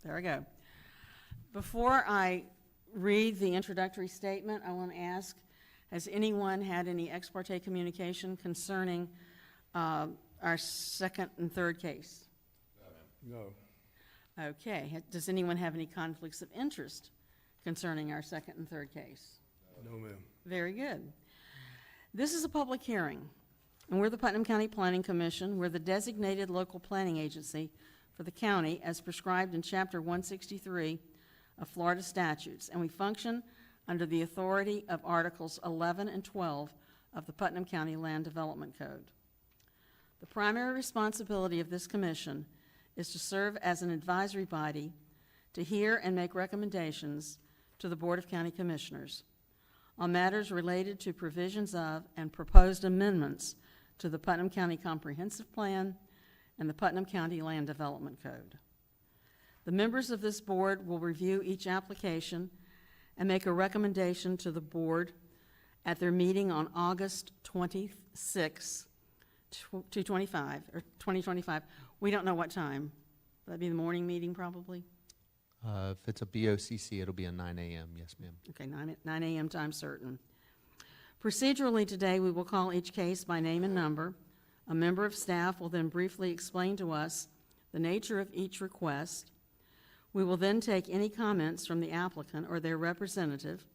There we go. Before I read the introductory statement, I want to ask, has anyone had any ex parte communication concerning our second and third case? No. Okay. Does anyone have any conflicts of interest concerning our second and third case? No, ma'am. Very good. This is a public hearing, and we're the Putnam County Planning Commission. We're the designated local planning agency for the county as prescribed in Chapter 163 of Florida statutes, and we function under the authority of Articles 11 and 12 of the Putnam County Land Development Code. The primary responsibility of this commission is to serve as an advisory body to hear and make recommendations to the Board of County Commissioners on matters related to provisions of and proposed amendments to the Putnam County Comprehensive Plan and the Putnam County Land Development Code. The members of this board will review each application and make a recommendation to the board at their meeting on August 26, 2025. We don't know what time. That'd be the morning meeting probably? If it's a BOCC, it'll be a 9 a.m. Yes, ma'am. Okay, 9 a.m. time certain. Procedurally today, we will call each case by name and number. A member of staff will then briefly explain to us the nature of each request. We will then take any comments from the applicant or their representative,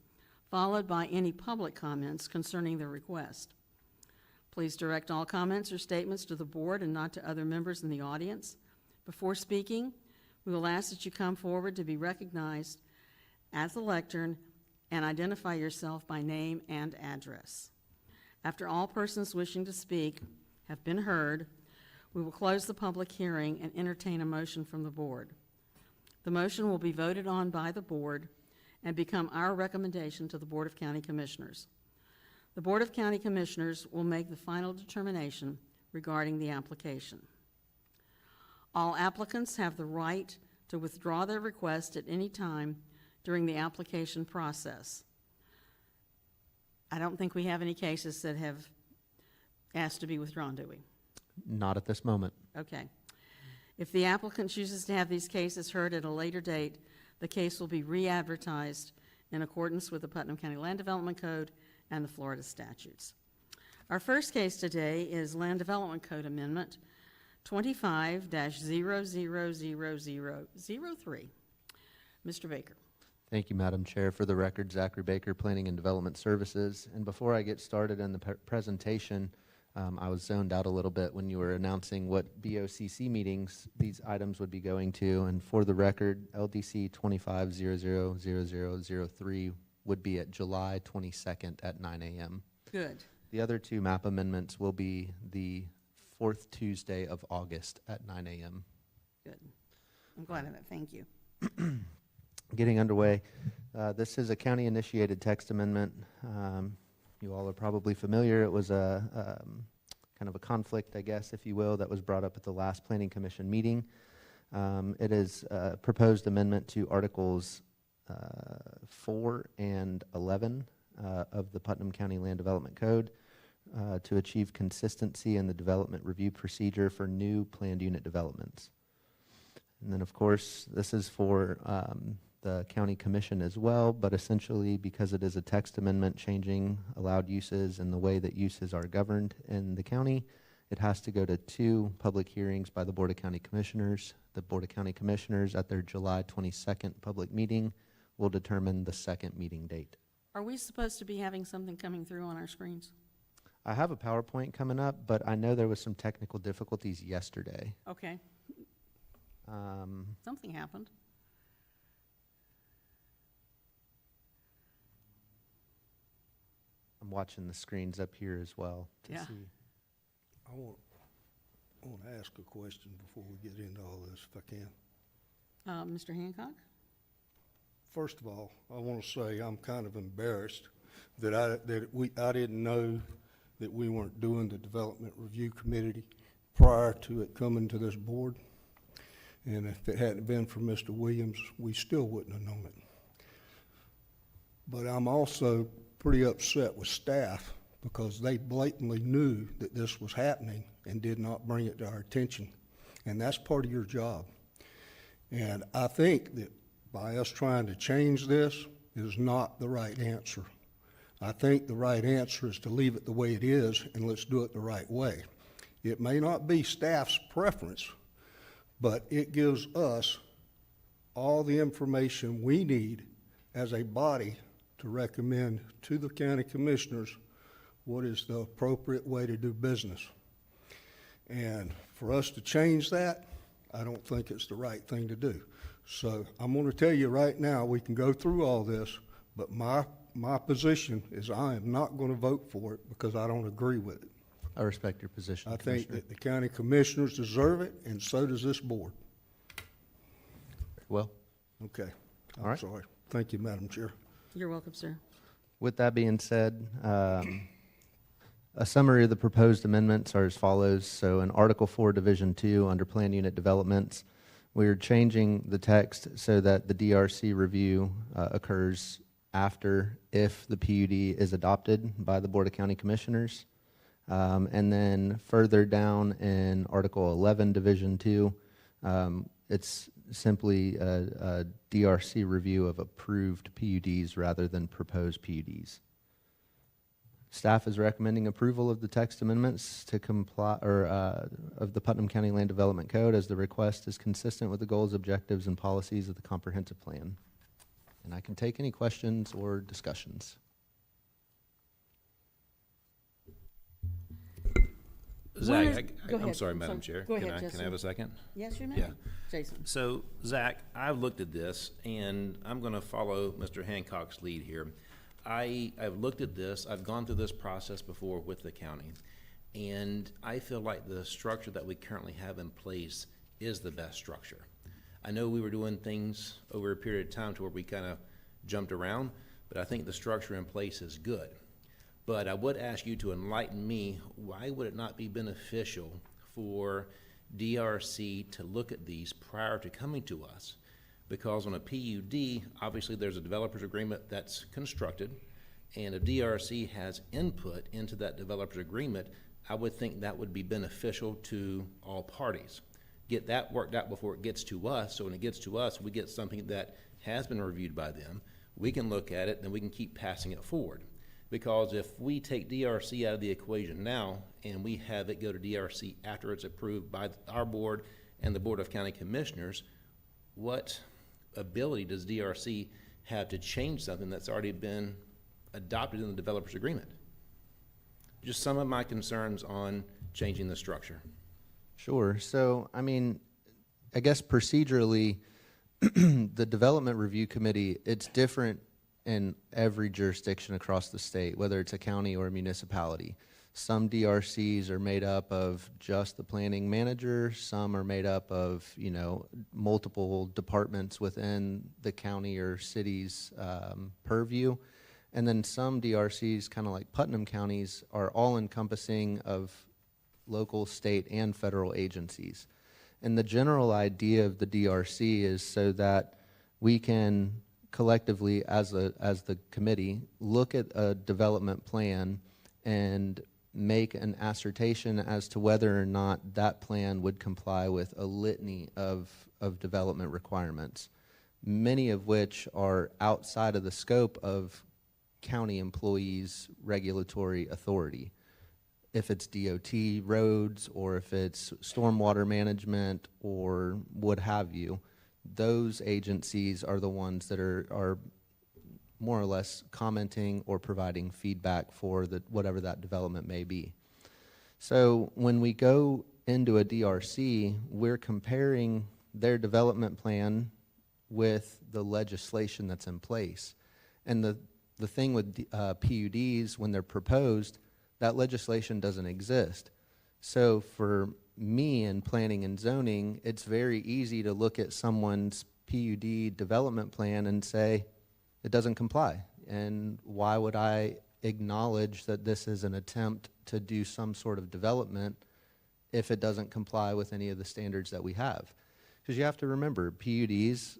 followed by any public comments concerning the request. Please direct all comments or statements to the board and not to other members in the audience. Before speaking, we will ask that you come forward to be recognized at the lectern and identify yourself by name and address. After all persons wishing to speak have been heard, we will close the public hearing and entertain a motion from the board. The motion will be voted on by the board and become our recommendation to the Board of County Commissioners. The Board of County Commissioners will make the final determination regarding the application. All applicants have the right to withdraw their request at any time during the application process. I don't think we have any cases that have asked to be withdrawn, do we? Not at this moment. Okay. If the applicant chooses to have these cases heard at a later date, the case will be re-advertised in accordance with the Putnam County Land Development Code and the Florida statutes. Our first case today is Land Development Code Amendment 25-000003. Mr. Baker. Thank you, Madam Chair. For the record, Zachary Baker, Planning and Development Services. And before I get started in the presentation, I was zoned out a little bit when you were announcing what BOCC meetings these items would be going to. And for the record, LDC 25-000003 would be at July 22nd at 9 a.m. Good. The other two map amendments will be the fourth Tuesday of August at 9 a.m. Good. I'm glad of that. Thank you. Getting underway, this is a county-initiated text amendment. You all are probably familiar. It was a kind of a conflict, I guess, if you will, that was brought up at the last Planning Commission meeting. It is a proposed amendment to Articles 4 and 11 of the Putnam County Land Development Code to achieve consistency in the development review procedure for new planned unit developments. And then, of course, this is for the county commission as well, but essentially because it is a text amendment changing allowed uses and the way that uses are governed in the county, it has to go to 2 public hearings by the Board of County Commissioners. The Board of County Commissioners at their July 22nd public meeting will determine the second meeting date. Are we supposed to be having something coming through on our screens? I have a PowerPoint coming up, but I know there was some technical difficulties yesterday. Okay. Something happened. I'm watching the screens up here as well to see. I want to ask a question before we get into all this, if I can. Mr. Hancock? First of all, I want to say I'm kind of embarrassed that I didn't know that we weren't doing the Development Review Committee prior to it coming to this board. And if it hadn't been for Mr. Williams, we still wouldn't have known it. But I'm also pretty upset with staff because they blatantly knew that this was happening and did not bring it to our attention. And that's part of your job. And I think that by us trying to change this is not the right answer. I think the right answer is to leave it the way it is, and let's do it the right way. It may not be staff's preference, but it gives us all the information we need as a body to recommend to the county commissioners what is the appropriate way to do business. And for us to change that, I don't think it's the right thing to do. So I'm going to tell you right now, we can go through all this, but my position is I am not going to vote for it because I don't agree with it. I respect your position, I think Commissioner. that the county commissioners deserve it, and so does this board. Very well. Okay. All I'm right. sorry. Thank you, Madam Chair. You're welcome, sir. With that being said, a summary of the proposed amendments are as follows. So in Article 4, Division 2, under Plan Unit Developments, we're changing the text so that the DRC review occurs after if the PUD is adopted by the Board of County Commissioners. And then further down in Article 11, Division 2, it's simply a DRC review of approved PUDs rather than proposed PUDs. Staff is recommending approval of the text amendments to comply, or of the Putnam County Land Development Code, as the request is consistent with the goals, objectives, and policies of the comprehensive plan. And I can take any questions or discussions. One is- Zach, go I'm ahead. sorry, I'm Madam sorry. Chair. Go Can ahead, I Justin. have a second? Yes, you may. Yeah. Jason. So, Zach, I've looked at this, and I'm going to follow Mr. Hancock's lead here. I've looked at this, I've gone through this process before with the county, and I feel like the structure that we currently have in place is the best structure. I know we were doing things over a period of time to where we kind of jumped around, but I think the structure in place is good. But I would ask you to enlighten me, why would it not be beneficial for DRC to look at these prior to coming to us? Because on a PUD, obviously there's a developer's agreement that's constructed, and if DRC has input into that developer's agreement, I would think that would be beneficial to all parties. Get that worked out before it gets to us, so when it gets to us, we get something that has been reviewed by them, we can look at it, and we can keep passing it forward. Because if we take DRC out of the equation now, and we have it go to DRC after it's approved by our board and the Board of County Commissioners, what ability does DRC have to change something that's already been adopted in the developer's agreement? Just some of my concerns on changing the structure. Sure. So, I mean, I guess procedurally, the Development Review Committee, it's different in every jurisdiction across the state, whether it's a county or a municipality. Some DRCs are made up of just the planning manager. Some are made up of, you know, multiple departments within the county or city's purview. And then some DRCs, kind of like Putnam counties, are all encompassing of local, state, and federal agencies. And the general idea of the DRC is so that we can collectively, as the committee, look at a development plan and make an assertion as to whether or not that plan would comply with a litany of development requirements, many of which are outside of the scope of county employees' regulatory authority. If it's DOT roads, or if it's stormwater management, or what have you, those agencies are the ones that are more or less commenting or providing feedback for whatever that development may be. So when we go into a DRC, we're comparing their development plan with the legislation that's in place. And the thing with PUDs, when they're proposed, that legislation doesn't exist. So for me in planning and zoning, it's very easy to look at someone's PUD development plan and say, it doesn't comply. And why would I acknowledge that this is an attempt to do some sort of development if it doesn't comply with any of the standards that we have? Because you have to remember, PUDs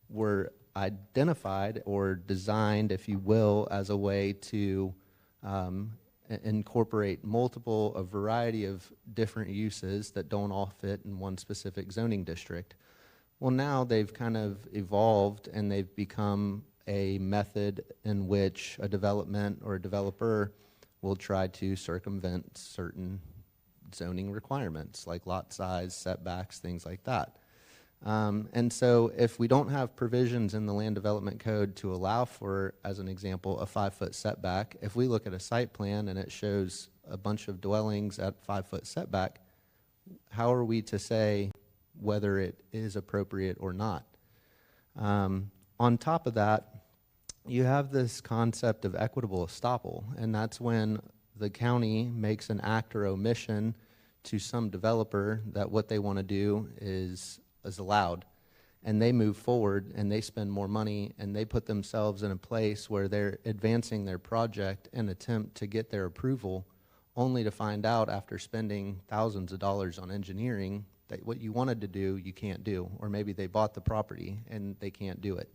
were identified or designed, if you will, as a way to incorporate a variety of different uses that don't all fit in one specific zoning district. Well, now they've kind of evolved and they've become a method in which a development or a developer will try to circumvent certain zoning requirements like lot size, setbacks, things like that. And so if we don't have provisions in the land development code to allow for, as an example, a 5-foot setback, if we look at a site plan and it shows a bunch of dwellings at 5-foot setback, how are we to say whether it is appropriate or not? On top of that, you have this concept of equitable estoppel, and that's when the county makes an act or omission to some developer that what they want to do is allowed, and they move forward and they spend more money and they put themselves in a place where they're advancing their project and attempt to get their approval, only to find out after spending thousands of dollars on engineering that what you wanted to do you can't do, or maybe they bought the property and they can't do it.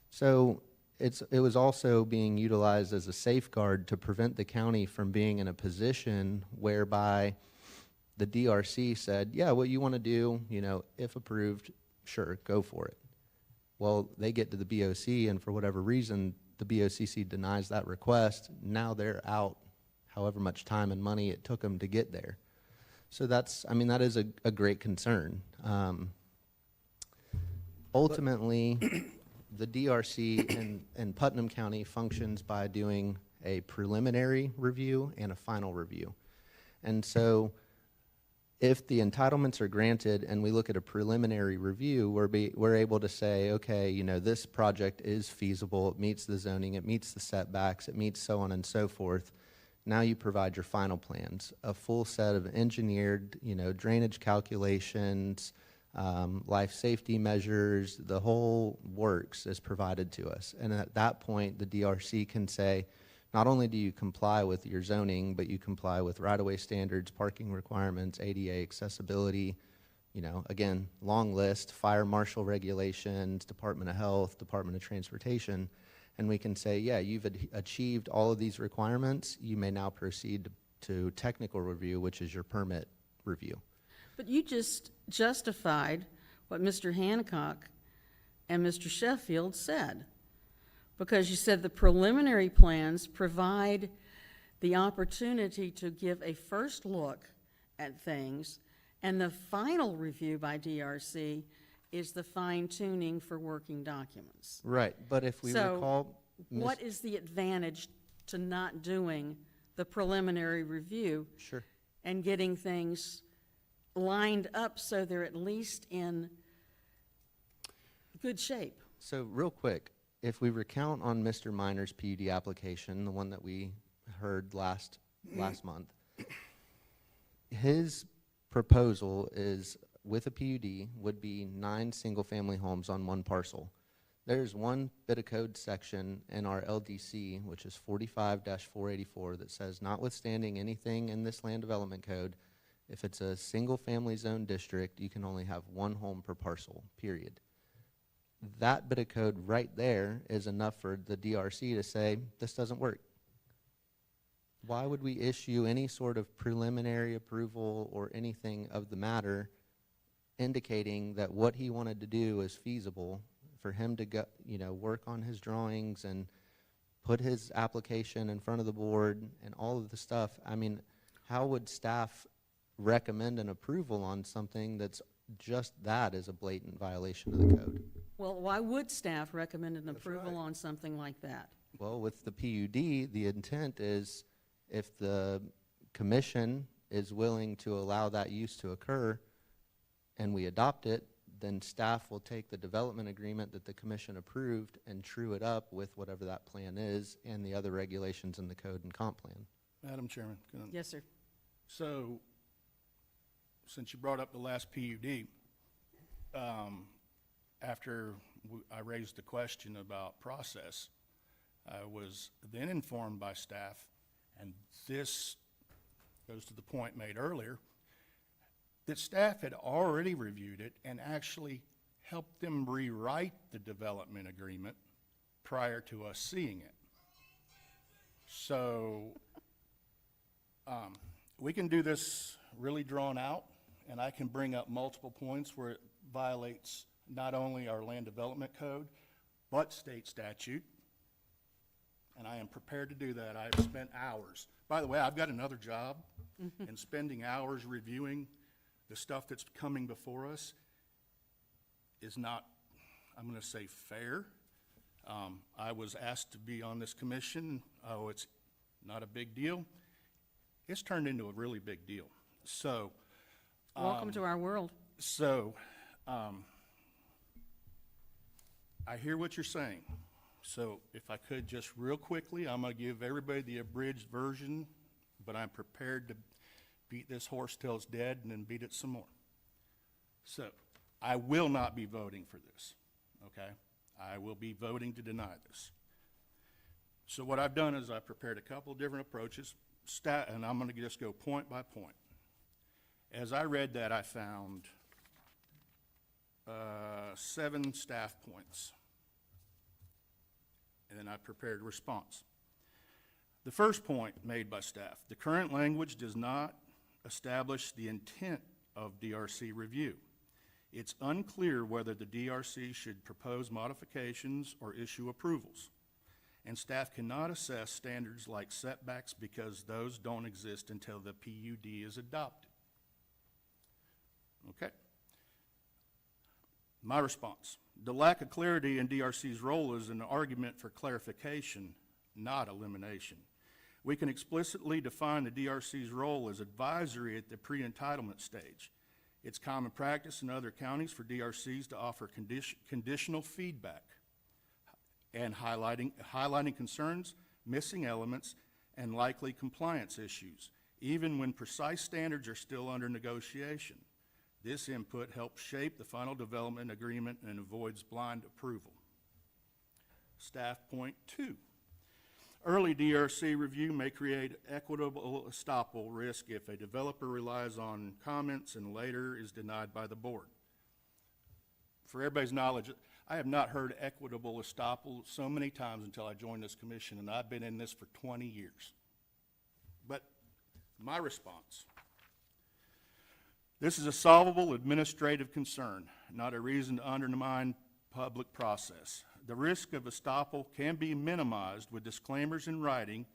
So it was also being utilized as a safeguard to prevent the county from being in a position whereby the DRC said, yeah, what you want to do, if approved, sure, go for it. Well, they get to the BOC, and for whatever reason, the BOCC denies that request. Now they're out however much time and money it took them to get there. So that is a great concern. Ultimately, the DRC in Putnam County functions by doing a preliminary review and a final review. And so if the entitlements are granted and we look at a preliminary review, we're able to say, okay, this project is feasible, it meets the zoning, it meets the setbacks, it meets so on and so forth. Now you provide your final plans, a full set of engineered, drainage calculations, life safety measures, the whole works is provided to us. And at that point, the DRC can say, not only do you comply with your zoning, but you comply with right-of-way standards, parking requirements, ADA accessibility, again, long list, fire marshal regulations, Department of Health, Department of Transportation, and we can say, yeah, you've achieved all of these requirements. You may now proceed to technical review, which is your permit review. But you just justified what Mr. Hancock and Mr. Sheffield said, because you said the preliminary plans provide the opportunity to give a first look at things, and the final review by DRC is the fine-tuning for working documents. Right, but if we recall... What is the advantage to not doing the preliminary review? Sure. And getting things lined up so they're at least in good shape? So real quick, if we recount on Mr. Minor's PUD application, the one that we heard last month, his proposal is, with a PUD, would be 9 single-family homes on one parcel. There's one bit of code section in our LDC, which is 45-484, that says, notwithstanding anything in this land development code, if it's a single-family zone district, you can only have 1 home per parcel, period. That bit of code right there is enough for the DRC to say, this doesn't work. Why would we issue any sort of preliminary approval or anything of the matter indicating that what he wanted to do is feasible for him to go, work on his drawings and put his application in front of the board and all of the stuff? I mean, how would staff recommend an approval on something that's just that is a blatant violation of the code? Well, why would staff recommend an approval right. on something like that? Well, with the PUD, the intent is if the commission is willing to allow that use to occur and we adopt it, then staff will take the development agreement that the commission approved and true it up with whatever that plan is and the other regulations in the code and comp plan. Madam Chairman, Yes, sir. so since you brought up the last PUD, after I raised the question about process, I was then informed by staff, and this goes to the point made earlier, that staff had already reviewed it and actually helped them rewrite the development agreement prior to us seeing it. So We can do this really drawn out, and I can bring up multiple points where it violates not only our land development code, but state statute. And I am prepared to do that. I've spent hours. By the way, I've got another job, and spending hours reviewing the stuff that's coming before us is not, I'm gonna say, fair. I was asked to be on this commission. Oh, it's not a big deal. It's turned into a really big deal. So, Welcome to our world. I hear what you're saying. So if I could just real quickly, I'm gonna give everybody the abridged version, but I'm prepared to beat this horse till it's dead and then beat it some more. So, I will not be voting for this, okay? I will be voting to deny this. So what I've done is I've prepared a couple of different approaches, and I'm gonna just go point by point. As I read that, I found 7 staff points. And then I prepared a response. The first point made by staff, the current language does not establish the intent of DRC review. It's unclear whether the DRC should propose modifications or issue approvals. And staff cannot assess standards like setbacks because those don't exist until the PUD is adopted. Okay. My response, the lack of clarity in DRC's role is an argument for clarification, not elimination. We can explicitly define the DRC's role as advisory at the pre-entitlement stage. It's common practice in other counties for DRCs to offer conditional feedback and highlighting concerns, missing elements, and likely compliance issues, even when precise standards are still under negotiation. This input helps shape the final development agreement and avoids blind approval. Staff point 2. Early DRC review may create equitable estoppel risk if a developer relies on comments and later is denied by the board. For everybody's knowledge, I have not heard equitable estoppel so many times until I joined this commission, and I've been in this for 20 years. But my response, this is a solvable administrative concern, not a reason to undermine public process. The risk of estoppel can be minimized with disclaimers in writing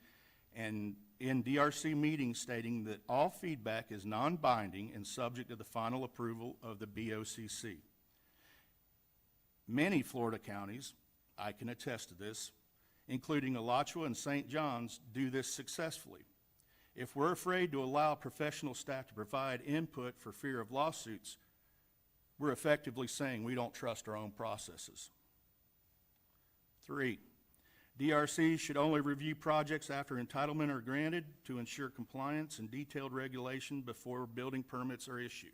and in DRC meetings stating that all feedback is non-binding and subject to the final approval of the BOCC. Many Florida counties, I can attest to this, including Alachua and St. John's, do this successfully. If we're afraid to allow professional staff to provide input for fear of lawsuits, we're effectively saying we don't trust our own processes. 3, DRC should only review projects after entitlement are granted to ensure compliance and detailed regulation before building permits are issued.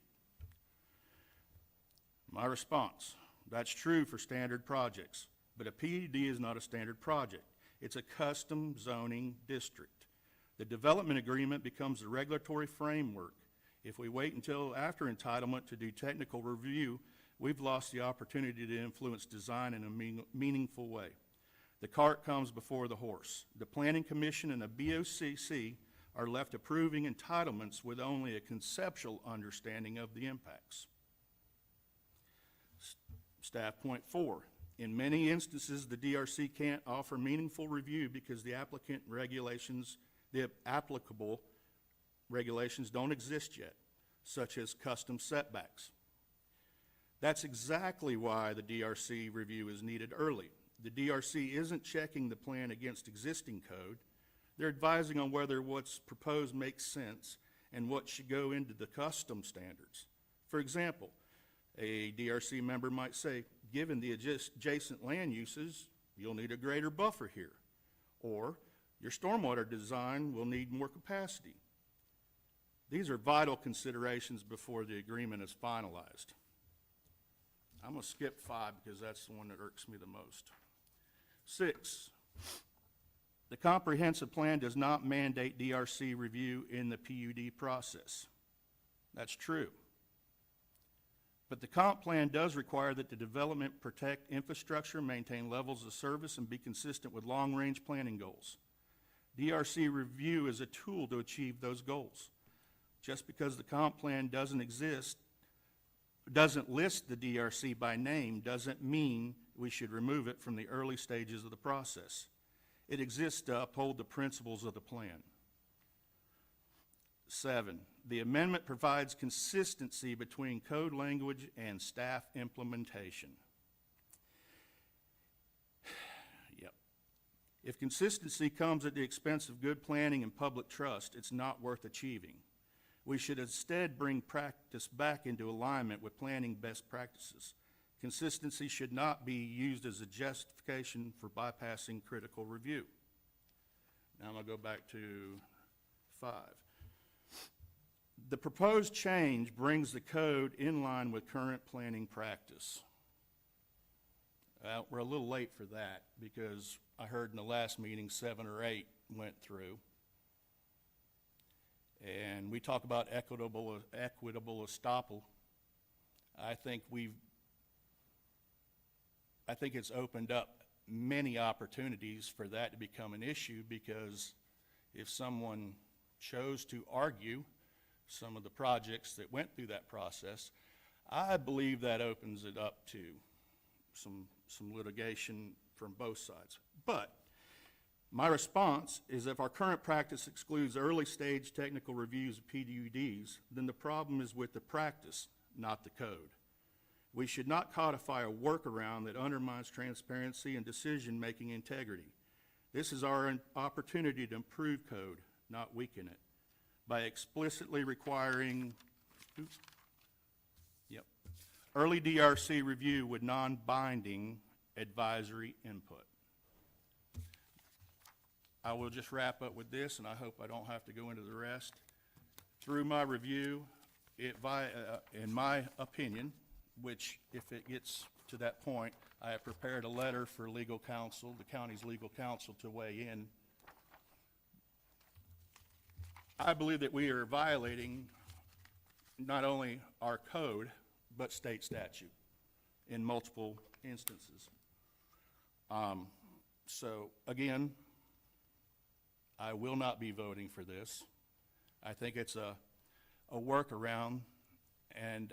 My response, that's true for standard projects, but a PUD is not a standard project. It's a custom zoning district. The development agreement becomes the regulatory framework. If we wait until after entitlement to do technical review, we've lost the opportunity to influence design in a meaningful way. The cart comes before the horse. The Planning Commission and the BOCC are left approving entitlements with only a conceptual understanding of the impacts. Staff point 4. In many instances, the DRC can't offer meaningful review because the applicable regulations don't exist yet, such as custom setbacks. That's exactly why the DRC review is needed early. The DRC isn't checking the plan against existing code. They're advising on whether what's proposed makes sense and what should go into the custom standards. For example, a DRC member might say, given the adjacent land uses, you'll need a greater buffer here. Or, your stormwater design will need more capacity. These are vital considerations before the agreement is finalized. I'm going to skip 5 because that's the one that irks me the most. 6, the comprehensive plan does not mandate DRC review in the PUD process. That's true. But the comp plan does require that the development protect infrastructure, maintain levels of service, and be consistent with long-range planning goals. DRC review is a tool to achieve those goals. Just because the comp plan doesn't list the DRC by name doesn't mean we should remove it from the early stages of the process. It exists to uphold the principles of the plan. 7, the amendment provides consistency between code language and staff implementation. Yep. If consistency comes at the expense of good planning and public trust, it's not worth achieving. We should instead bring practice back into alignment with planning best practices. Consistency should not be used as a justification for bypassing critical review. Now I'm going to go back to 5. The proposed change brings the code in line with current planning practice. We're a little late for that because I heard in the last meeting 7 or 8 went through. And we talk about equitable estoppel. I think it's opened up many opportunities for that to become an issue, because if someone chose to argue some of the projects that went through that process, I believe that opens it up to some litigation from both sides. But my response is, if our current practice excludes early stage technical reviews of PUDs, then the problem is with the practice, not the code. We should not codify a workaround that undermines transparency and decision-making integrity. This is our opportunity to improve code, not weaken it, by explicitly requiring early DRC review with non-binding advisory input. I will just wrap up with this, and I hope I don't have to go into the rest. Through my review, in my opinion, which if it gets to that point, I have prepared a letter for legal counsel, the county's legal counsel, to weigh in. I believe that we are violating not only our code, but state statute in multiple instances. So again, I will not be voting for this. I think it's a workaround, and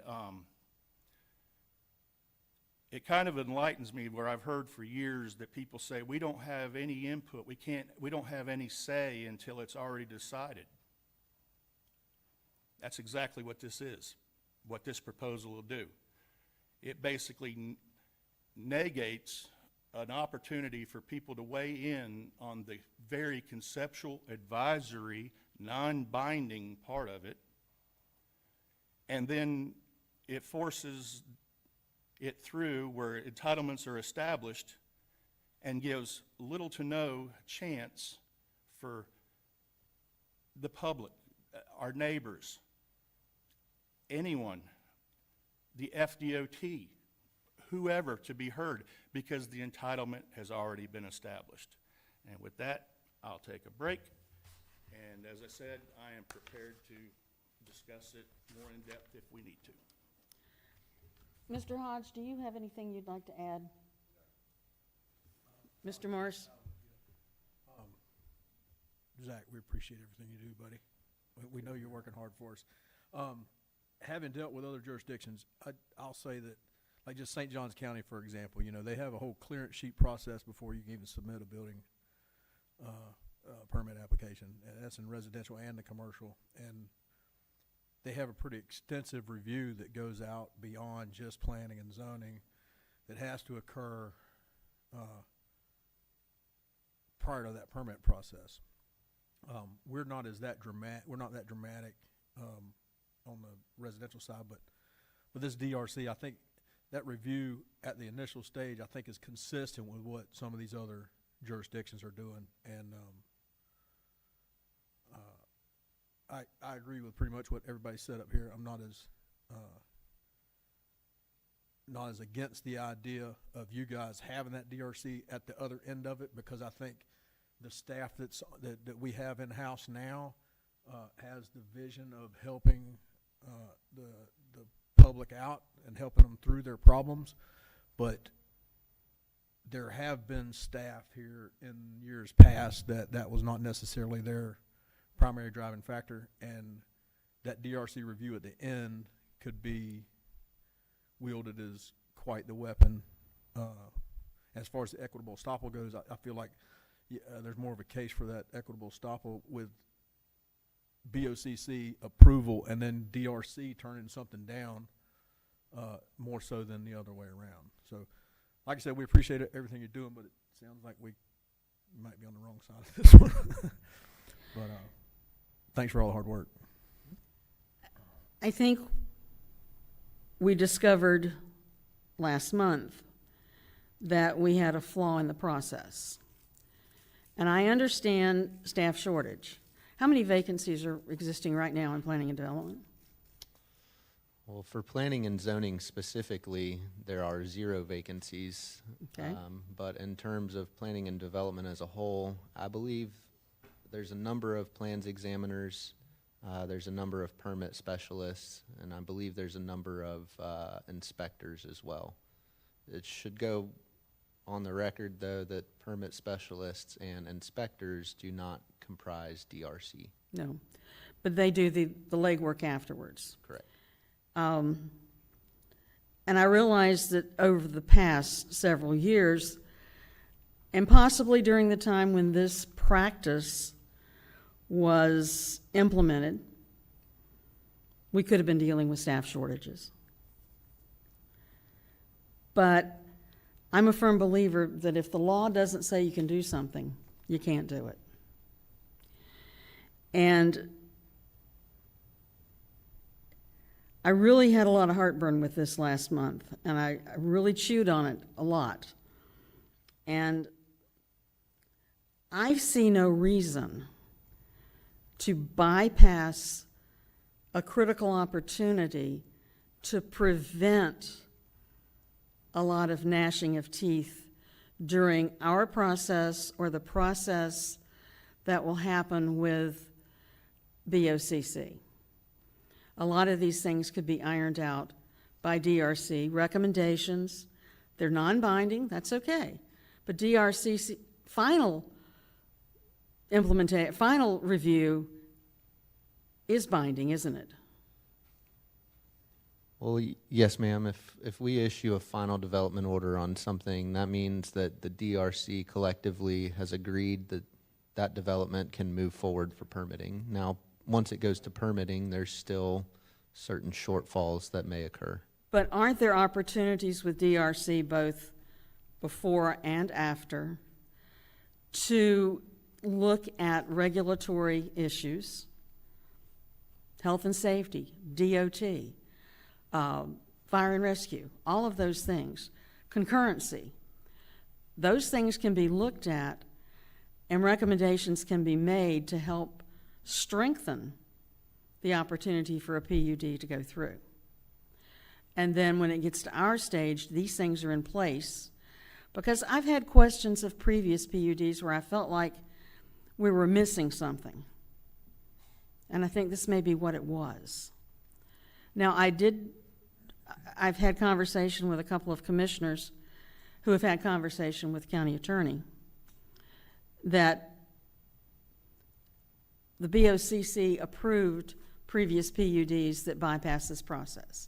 it kind of enlightens me, where I've heard for years that people say, we don't have any input, we don't have any say until it's already decided. That's exactly what this is, what this proposal will do. It basically negates an opportunity for people to weigh in on the very conceptual, advisory, non-binding part of it, and then it forces it through where entitlements are established and gives little to no chance for the public, our neighbors, anyone, the FDOT, whoever, to be heard, because the entitlement has already been established. And with that, I'll take a break. And as I said, I am prepared to discuss it more in depth if we need to. Mr. Hodge, do you have anything you'd like to add? Mr. Morris? Zach, we appreciate everything you do, buddy. We know you're working hard for us. Having dealt with other jurisdictions, I'll say that, like just St. Johns County, for example, you know, they have a whole clearance sheet process before you can even submit a building permit application. And that's in residential and the commercial. And they have a pretty extensive review that goes out beyond just planning and zoning that has to occur prior to that permit process. We're not that dramatic on the residential side, but with this DRC, I think that review at the initial stage, I think, is consistent with what some of these other jurisdictions are doing. And I agree with pretty much what everybody said up here. I'm not as against the idea of you guys having that DRC at the other end of it, because I think the staff that we have in-house now has the vision of helping the public out and helping them through their problems. But there have been staff here in years past that was not necessarily their primary driving factor, and that DRC review at the end could be wielded as quite the weapon. As far as the equitable estoppel goes, I feel like there's more of a case for that equitable estoppel with BOCC approval and then DRC turning something down, more so than the other way around. So, like I said, we appreciate everything you're doing, but it sounds like we might be on the wrong side of this one. But thanks for all the hard work. I think we discovered last month that we had a flaw in the process. And I understand staff shortage. How many vacancies are existing right now in planning and development? Well, for planning and zoning specifically, there are 0 vacancies. Okay. But in terms of planning and development as a whole, I believe there's a number of plans examiners, there's a number of permit specialists, and I believe there's a number of inspectors as well. It should go on the record, though, that permit specialists and inspectors do not comprise DRC. No, but they do the legwork afterwards. Correct. And I realize that over the past several years, and possibly during the time when this practice was implemented, we could have been dealing with staff shortages. But I'm a firm believer that if the law doesn't say you can do something, you can't do it. And I really had a lot of heartburn with this last month, and I really chewed on it a lot. And I see no reason to bypass a critical opportunity to prevent a lot of gnashing of teeth during our process or the process that will happen with BOCC. A lot of these things could be ironed out by DRC. Recommendations, they're non-binding, that's okay. But DRC final review is binding, isn't it? Well, yes, ma'am. If we issue a final development order on something, that means that the DRC collectively has agreed that that development can move forward for permitting. Now, once it goes to permitting, there's still certain shortfalls that may occur. But aren't there opportunities with DRC both before and after to look at regulatory issues, health and safety, DOT, fire and rescue, all of those things, concurrency? Those things can be looked at and recommendations can be made to help strengthen the opportunity for a PUD to go through. And then when it gets to our stage, these things are in place. Because I've had questions of previous PUDs where I felt like we were missing something. And I think this may be what it was. Now, I've had conversation with a couple of commissioners who have had conversation with county attorney that the BOCC approved previous PUDs that bypass this process,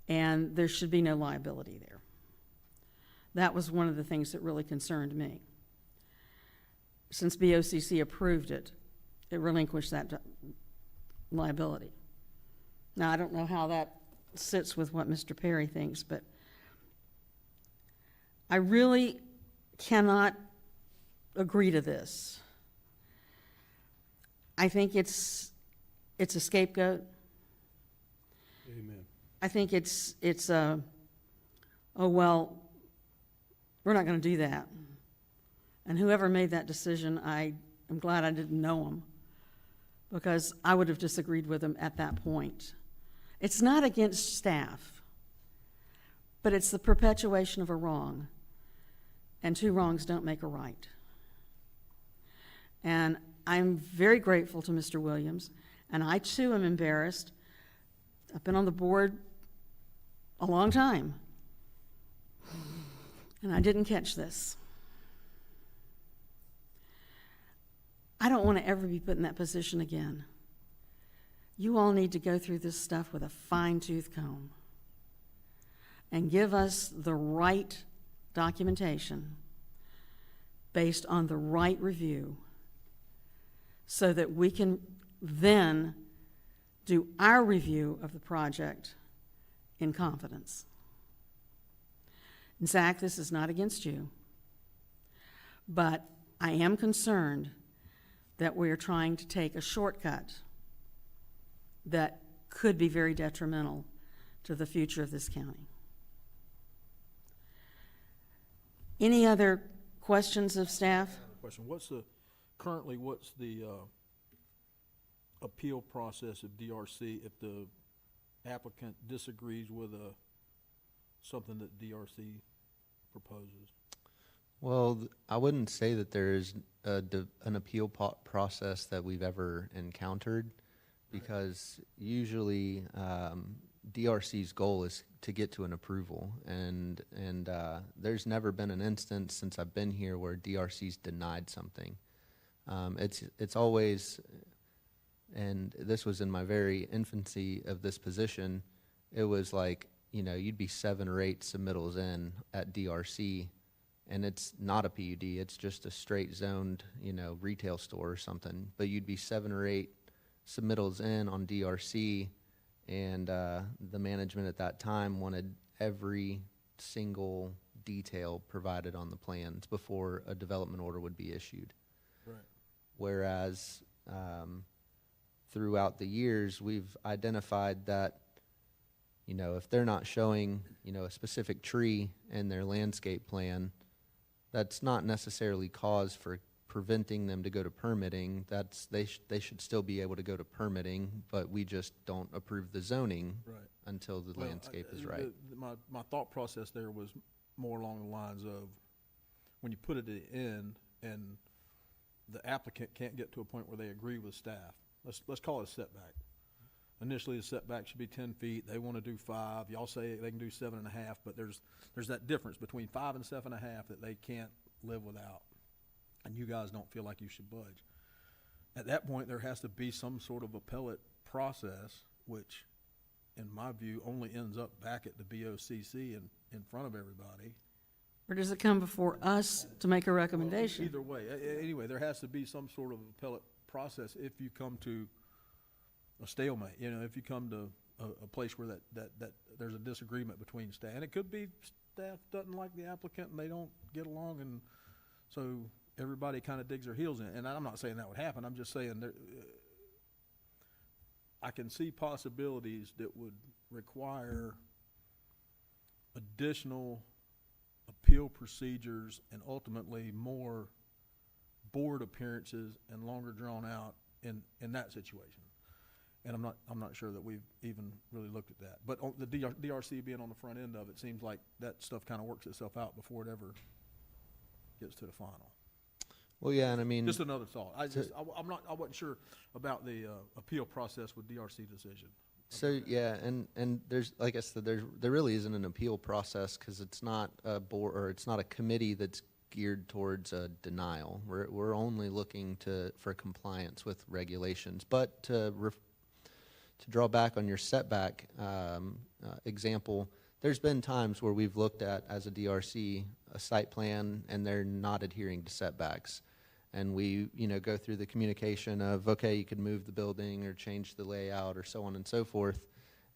and there should be no liability there. That was one of the things that really concerned me. Since BOCC approved it, it relinquished that liability. Now, I don't know how that sits with what Mr. Perry thinks, but I really cannot agree to this. I think it's a scapegoat. Amen. I think it's oh, well, we're not going to do that. And whoever made that decision, I am glad I didn't know him, because I would have disagreed with him at that point. It's not against staff, but it's the perpetuation of a wrong, and 2 wrongs don't make a right. And I'm very grateful to Mr. Williams, and I too am embarrassed. I've been on the board a long time, And I didn't catch this. I don't want to ever be put in that position again. You all need to go through this stuff with a fine-tooth comb and give us the right documentation based on the right review so that we can then do our review of the project in confidence. And Zach, this is not against you, but I am concerned that we are trying to take a shortcut that could be very detrimental to the future of this county. Any other questions of staff? Question, what's the appeal process of DRC if the applicant disagrees with something that DRC proposes? Well, I wouldn't say that there is an appeal process that we've ever encountered, because usually DRC's goal is to get to an approval, and there's never been an instance since I've been here where DRC's denied something. It's always, and this was in my very infancy of this position, it was like, you know, you'd be 7 or 8 submittals in at DRC, and it's not a PUD, it's just a straight zoned, you know, retail store or something, but you'd be 7 or 8 submittals in on DRC, and the management at that time wanted every single detail provided on the plans before a development order would be issued. Right. Whereas throughout the years, we've identified that, you know, if they're not showing, you know, a specific tree in their landscape plan, that's not necessarily cause for preventing them to go to permitting. That's they should still be able to go to permitting, but we just don't approve the zoning Right. until the Well, landscape is right. My thought process there was more along the lines of when you put it at the end and the applicant can't get to a point where they agree with staff. Let's call it a setback. Initially, the setback should be 10 feet. They want to do 5. Y'all say they can do 7.5, but there's that difference between 5 and 7.5 that they can't live without, and you guys don't feel like you should budge. At that point, there has to be some sort of appellate process, which, in my view, only ends up back at the BOCC in front of everybody. Or does it come before us to make a recommendation? Either way, anyway, there has to be some sort of appellate process if you come to a stalemate. You know, if you come to a place where that there's a disagreement between staff, and it could be staff doesn't like the applicant and they don't get along, and so everybody kind of digs their heels in. And I'm not saying that would happen. I'm just saying I can see possibilities that would require additional appeal procedures and ultimately more board appearances and longer drawn out in that situation. And I'm not sure that we've even really looked at that. But on the DRC being on the front end of it, seems like that stuff kind of works itself out before it ever gets to the final. Well, yeah, and I mean, Just another thought. I wasn't sure about the appeal process with DRC decision. so yeah, and there's, like I said, there really isn't an appeal process because it's not a board or it's not a committee that's geared towards a denial. We're only looking for compliance with regulations. But to draw back on your setback example, there's been times where we've looked at, as a DRC, a site plan and they're not adhering to setbacks. And we, you know, go through the communication of, okay, you could move the building or change the layout or so on and so forth.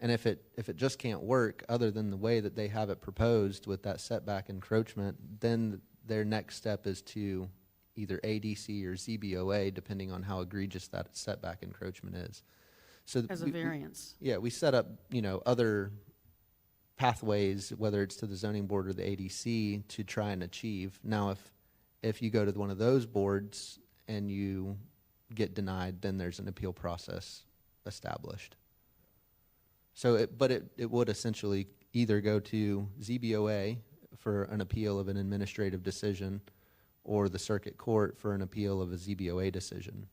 And if it just can't work other than the way that they have it proposed with that setback encroachment, then their next step is to either ADC or ZBOA, depending on how egregious that setback encroachment is. So As a variance. we set up, you know, other pathways, whether it's to the zoning board or the ADC, to try and achieve. Now, if you go to one of those boards and you get denied, then there's an appeal process established. So, it would essentially either go to ZBOA for an appeal of an administrative decision, or the circuit court for an appeal of a ZBOA decision.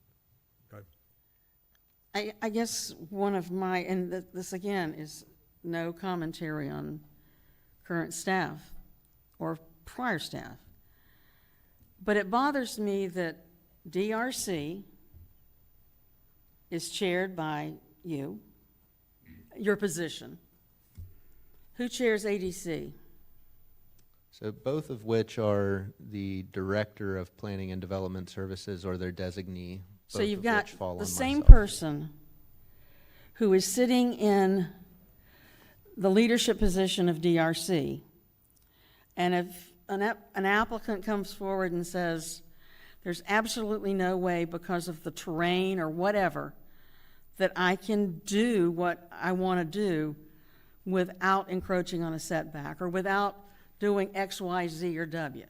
Okay. I guess one of my, and this again is no commentary on current staff or prior staff. But it bothers me that DRC is chaired by you, your position. Who chairs ADC? So both of which are the Director of Planning and Development Services or their designee. So both you've of got which fall the on same myself. person who is sitting in the leadership position of DRC. And if an applicant comes forward and says, there's absolutely no way because of the terrain or whatever that I can do what I want to do without encroaching on a setback or without doing X, Y, Z, or W.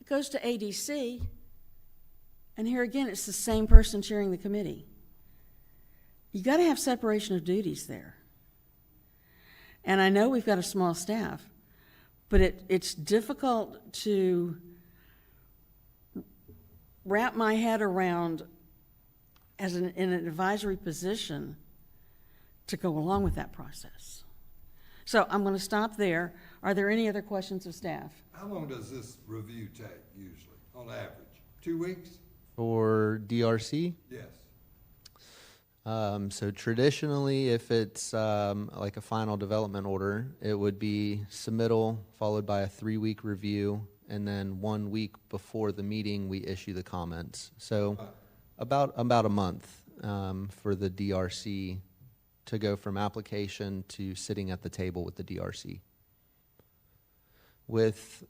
It goes to ADC, and here again, it's the same person chairing the committee. You got to have separation of duties there. And I know we've got a small staff, but it's difficult to wrap my head around as in an advisory position to go along with that process. So I'm going to stop there. Are there any other questions of staff? How long does this review take usually, on average? 2 weeks? For DRC, Yes. so traditionally, if it's like a final development order, it would be submittal followed by a 3-week review, and then 1 week before the meeting, we issue the comments. So about a month for the DRC to go from application to sitting at the table with the DRC. With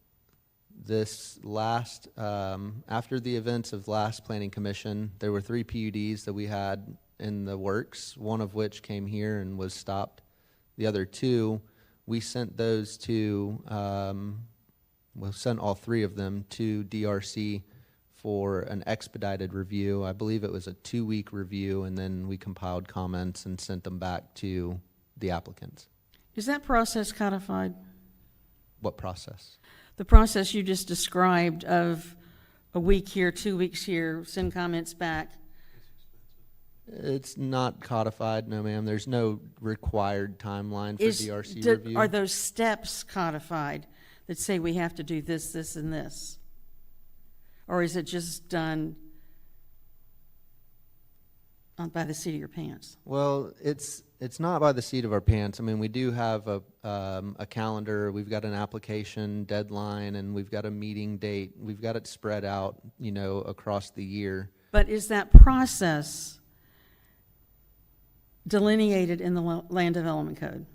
this last, after the events of last Planning Commission, there were 3 PUDs that we had in the works, one of which came here and was stopped. The other 2, we sent those to, we sent all 3 of them to DRC for an expedited review. I believe it was a 2-week review, and then we compiled comments and sent them back to the applicants. Is that process codified? What process? The process you just described of a week here, 2 weeks here, send comments back. It's not codified, no ma'am. There's no required timeline for DRC review. Are those steps codified that say we have to do this, this, and this? Or is it just done by the seat of your pants? Well, it's not by the seat of our pants. I mean, we do have a calendar. We've got an application deadline, and we've got a meeting date. We've got it spread out, you know, across the year. But is that process delineated in the Land Development Code?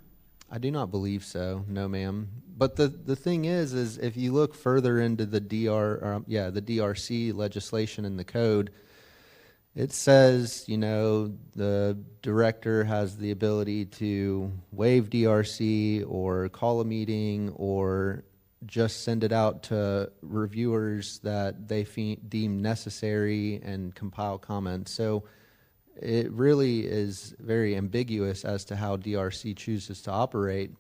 I do not believe so, no ma'am. But the thing is if you look further into the the DRC legislation in the code, it says, you know, the director has the ability to waive DRC or call a meeting or just send it out to reviewers that they deem necessary and compile comments. So it really is very ambiguous as to how DRC chooses to operate.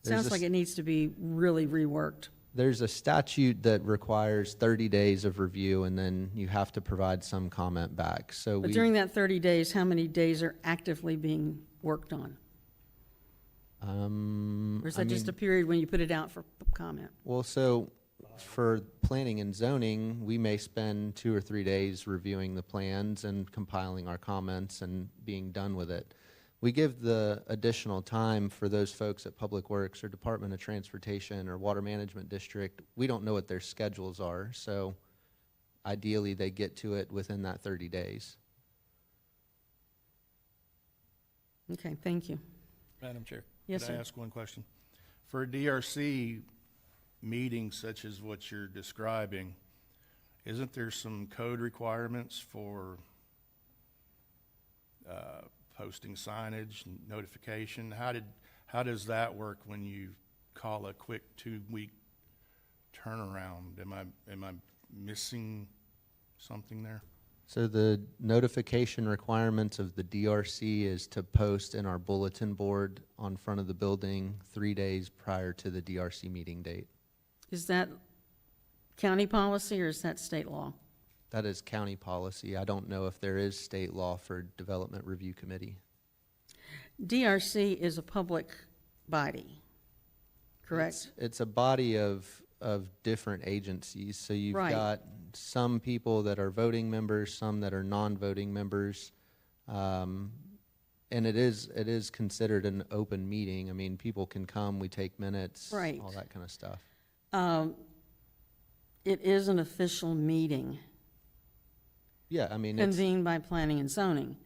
Sounds like it needs to be really reworked. There's a statute that requires 30 days of review, and then you have to provide some comment back. So But during that 30 days, how many days are actively being worked on? Or is that just a period when you put it out for comment? Well, so for planning and zoning, we may spend 2 or 3 days reviewing the plans and compiling our comments and being done with it. We give the additional time for those folks at Public Works or Department of Transportation or Water Management District. We don't know what their schedules are, so ideally they get to it within that 30 days. Okay, thank you. Madam Chair? Yes, Could I sir. ask one question? For DRC meetings such as what you're describing, isn't there some code requirements for posting signage, notification? How does that work when you call a quick 2-week turnaround? Am I missing something there? So the notification requirements of the DRC is to post in our bulletin board on front of the building 3 days prior to the DRC meeting date. Is that county policy or is that state law? That is county policy. I don't know if there is state law for Development Review Committee. DRC is a public body, correct? It's a body of different agencies. So you've Right. got some people that are voting members, some that are non-voting members. And it is considered an open meeting. I mean, people can come, we take minutes, Right. all that kind of stuff. It is an official meeting Yeah, I mean, it's, convened by planning and zoning.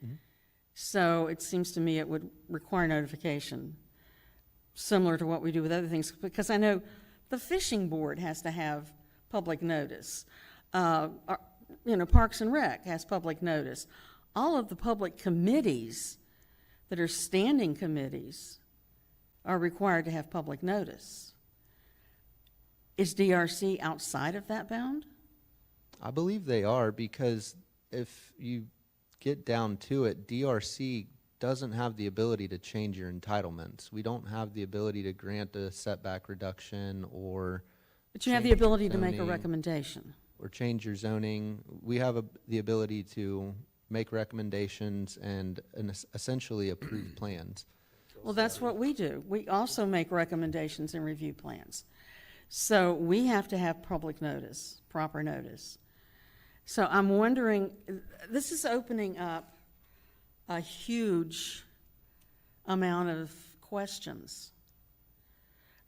So it seems to me it would require notification, similar to what we do with other things, because I know the fishing board has to have public notice. Parks and Rec has public notice. All of the public committees that are standing committees are required to have public notice. Is DRC outside of that bound? I believe they are, because if you get down to it, DRC doesn't have the ability to change your entitlements. We don't have the ability to grant a setback reduction or But you have the change ability to make a zoning. recommendation. or change your zoning. We have the ability to make recommendations and essentially approve plans. Well, that's what we do. We also make recommendations and review plans. So we have to have public notice, proper notice. So I'm wondering, this is opening up a huge amount of questions.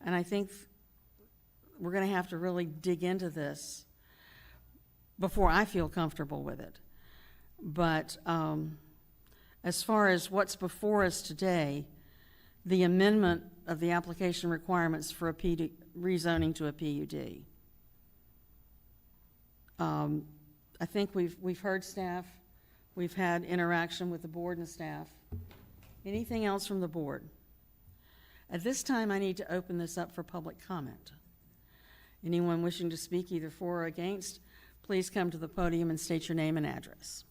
And I think we're going to have to really dig into this before I feel comfortable with it. But as far as what's before us today, the amendment of the application requirements for a rezoning to a PUD. I think we've heard staff, we've had interaction with the board and staff. Anything else from the board? At this time, I need to open this up for public comment. Anyone wishing to speak either for or against, please come to the podium and state your name and address.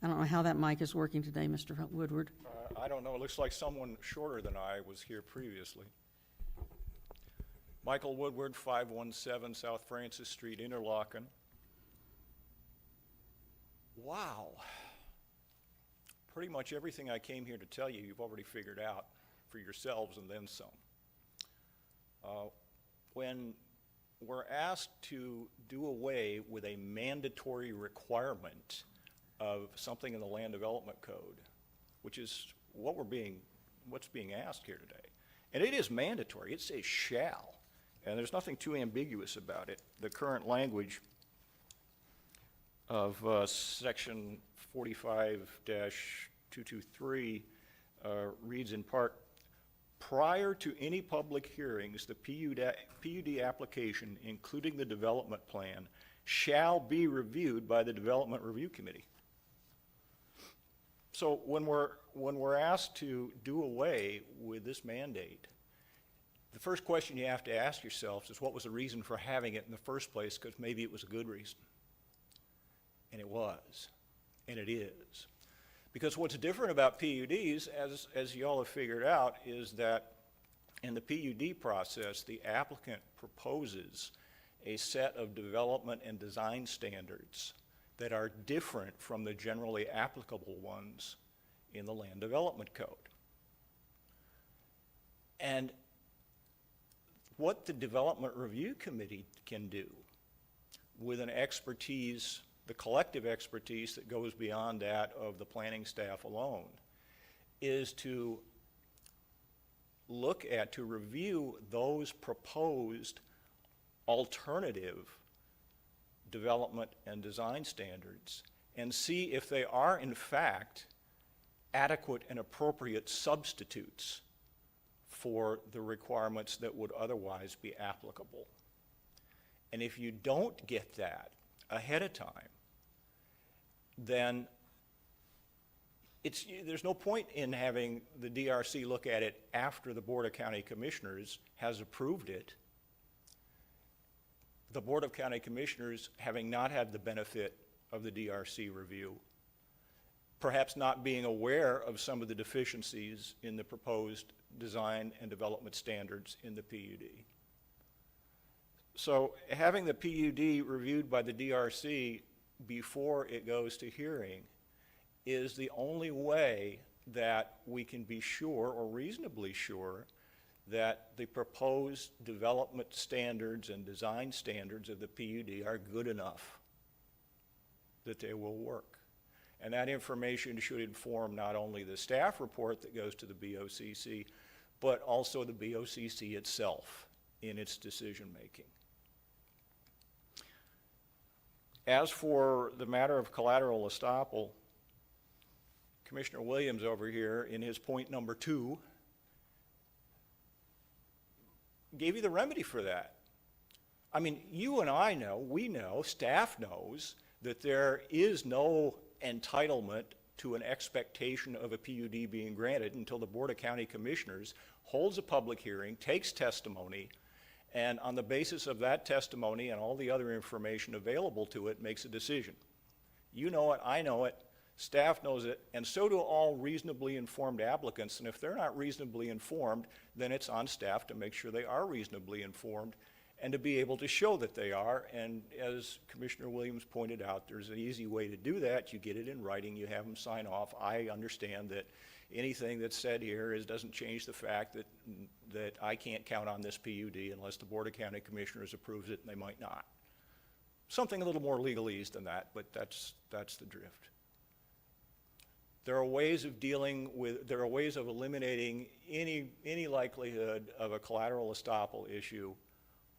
I don't know how that mic is working today, Mr. Woodward. I don't know. It looks like someone shorter than I was here previously. Michael Woodward, 517 South Francis Street, Interlochen. Wow. Pretty much everything I came here to tell you, you've already figured out for yourselves and then some. When we're asked to do away with a mandatory requirement of something in the Land Development Code, which is what's being asked here today. And it is mandatory. It says shall, and there's nothing too ambiguous about it. The current language of section 45-223 reads in part, prior to any public hearings, the PUD application, including the development plan, shall be reviewed by the Development Review Committee. So when we're asked to do away with this mandate, the first question you have to ask yourselves is, what was the reason for having it in the first place? Because maybe it was a good reason. And it was. And it is. Because what's different about PUDs, as you all have figured out, is that in the PUD process, the applicant proposes a set of development and design standards that are different from the generally applicable ones in the Land Development Code. And what the Development Review Committee can do with an expertise, the collective expertise that goes beyond that of the planning staff alone, is to review those proposed alternative development and design standards and see if they are in fact adequate and appropriate substitutes for the requirements that would otherwise be applicable. And if you don't get that ahead of time, then there's no point in having the DRC look at it after the Board of County Commissioners has approved it. The Board of County Commissioners, having not had the benefit of the DRC review, perhaps not being aware of some of the deficiencies in the proposed design and development standards in the PUD. So having the PUD reviewed by the DRC before it goes to hearing is the only way that we can be sure, or reasonably sure, that the proposed development standards and design standards of the PUD are good enough, that they will work. And that information should inform not only the staff report that goes to the BOCC, but also the BOCC itself in its decision-making. As for the matter of collateral estoppel, Commissioner Williams over here, in his point number 2, gave you the remedy for that. I mean, you and I know, we know, staff knows, that there is no entitlement to an expectation of a PUD being granted until the Board of County Commissioners holds a public hearing, takes testimony, and on the basis of that testimony and all the other information available to it, makes a decision. You know it, I know it, staff knows it, and so do all reasonably informed applicants. And if they're not reasonably informed, then it's on staff to make sure they are reasonably informed and to be able to show that they are. And as Commissioner Williams pointed out, there's an easy way to do that. You get it in writing, you have them sign off. I understand that anything that's said here doesn't change the fact that I can't count on this PUD unless the Board of County Commissioners approves it, and they might not. Something a little more legalese than that, but that's the drift. There are ways of eliminating any likelihood of a collateral estoppel issue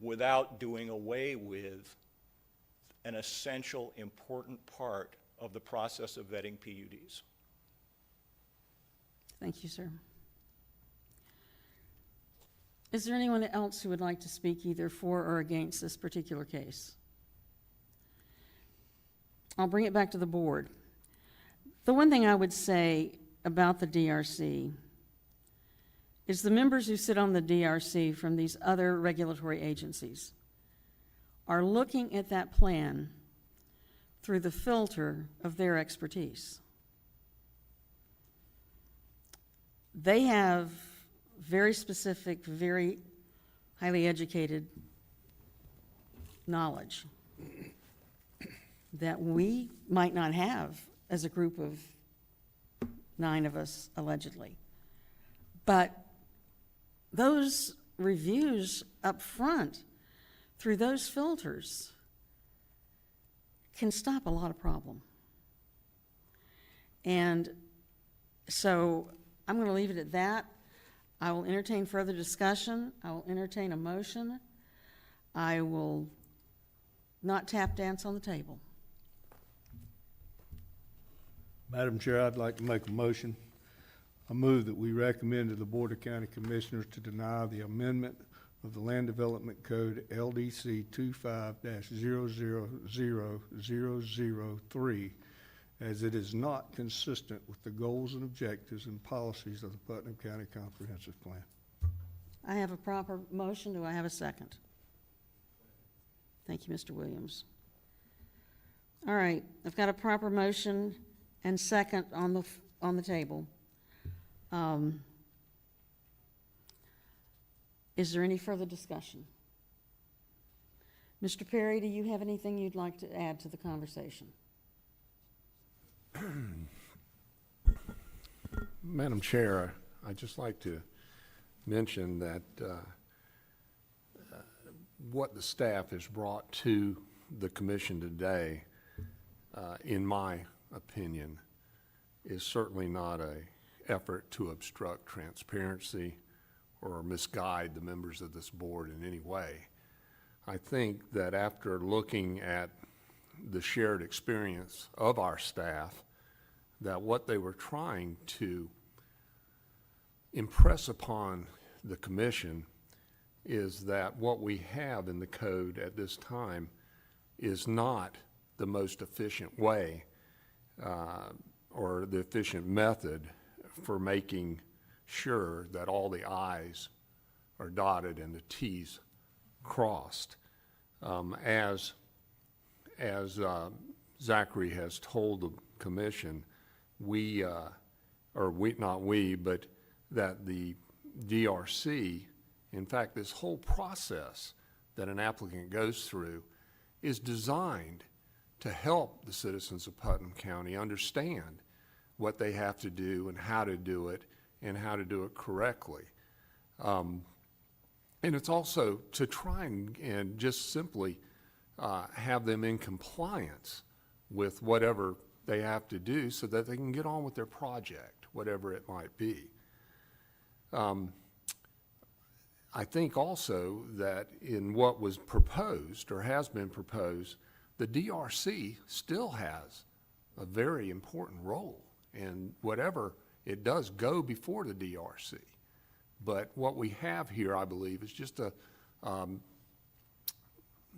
without doing away with an essential, important part of the process of vetting PUDs. Thank you, sir. Is there anyone else who would like to speak either for or against this particular case? I'll bring it back to the board. The one thing I would say about the DRC is the members who sit on the DRC from these other regulatory agencies are looking at that plan through the filter of their expertise. They have very specific, very highly educated knowledge that we might not have as a group of 9 of us, allegedly. But those reviews up front, through those filters, can stop a lot of problem. And so I'm going to leave it at that. I will entertain further discussion. I will entertain a motion. I will not tap dance on the table. Madam Chair, I'd like to make a motion. I move that we recommend to the Board of County Commissioners to deny the amendment of the Land Development Code LDC 25-0000003 as it is not consistent with the goals and objectives and policies of the Putnam County Comprehensive Plan. I have a proper motion. Do I have a second? Thank you, Mr. Williams. All right, I've got a proper motion and second on the table. Is there any further discussion? Mr. Perry, do you have anything you'd like to add to the conversation? Madam Chair, I'd just like to mention that what the staff has brought to the commission today, in my opinion, is certainly not an effort to obstruct transparency or misguide the members of this board in any way. I think that after looking at the shared experience of our staff, that what they were trying to impress upon the commission is that what we have in the code at this time is not the most efficient way or the efficient method for making sure that all the I's are dotted and the T's crossed. As Zachary has told the commission, but that the DRC, in fact, this whole process that an applicant goes through is designed to help the citizens of Putnam County understand what they have to do and how to do it correctly. And it's also to try and just simply have them in compliance with whatever they have to do so that they can get on with their project, whatever it might be. I think also that in what was proposed or has been proposed, the DRC still has a very important role, and whatever it does go before the DRC. But what we have here, I believe, is just a,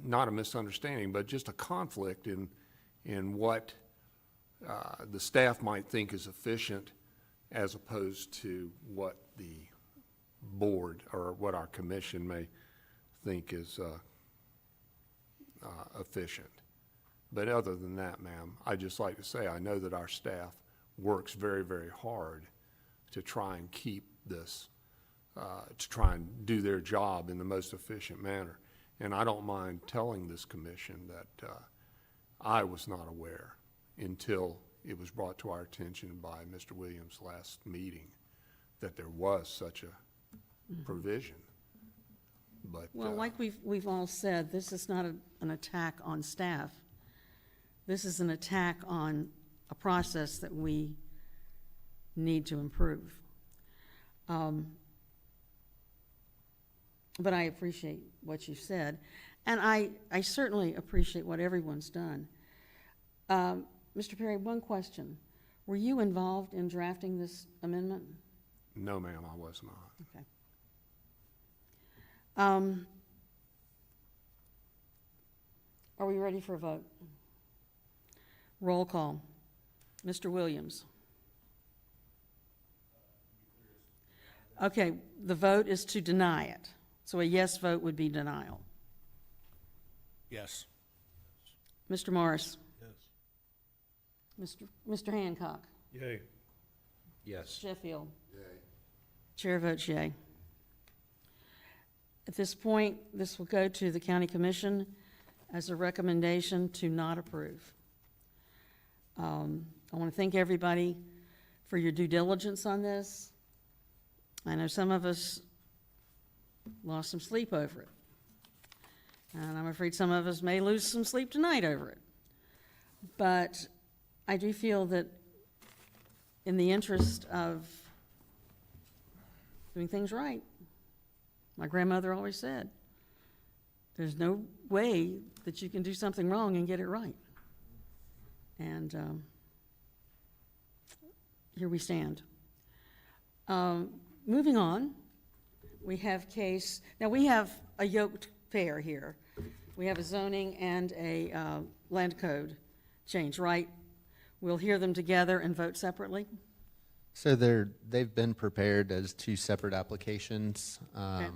not a misunderstanding, but just a conflict in what the staff might think is efficient as opposed to what the board or what our commission may think is efficient. But other than that, ma'am, I'd just like to say I know that our staff works very, very hard to try and keep this, to try and do their job in the most efficient manner. And I don't mind telling this commission that I was not aware until it was brought to our attention by Mr. Williams' last meeting that there was such a provision. But Well, like we've all said, this is not an attack on staff. This is an attack on a process that we need to improve. But I appreciate what you said, and I certainly appreciate what everyone's done. Mr. Perry, one question. Were you involved in drafting this amendment? no, ma'am, I was not. Okay. Are we ready for a vote? Roll call. Mr. Williams. Okay, the vote is to deny it. So a yes vote would be denial. Yes. Mr. Morris. Yes. Mr. Hancock. Yay. Yes. Sheffield. Chair votes yea. At this point, this will go to the county commission as a recommendation to not approve. I want to thank everybody for your due diligence on this. I know some of us lost some sleep over it. And I'm afraid some of us may lose some sleep tonight over it. But I do feel that in the interest of doing things right, my grandmother always said, there's no way that you can do something wrong and get it right. And here we stand. Moving on, we have now we have a yoked pair here. We have a zoning and a land code change, right? We'll hear them together and vote separately? So they've been prepared as two separate applications. Okay.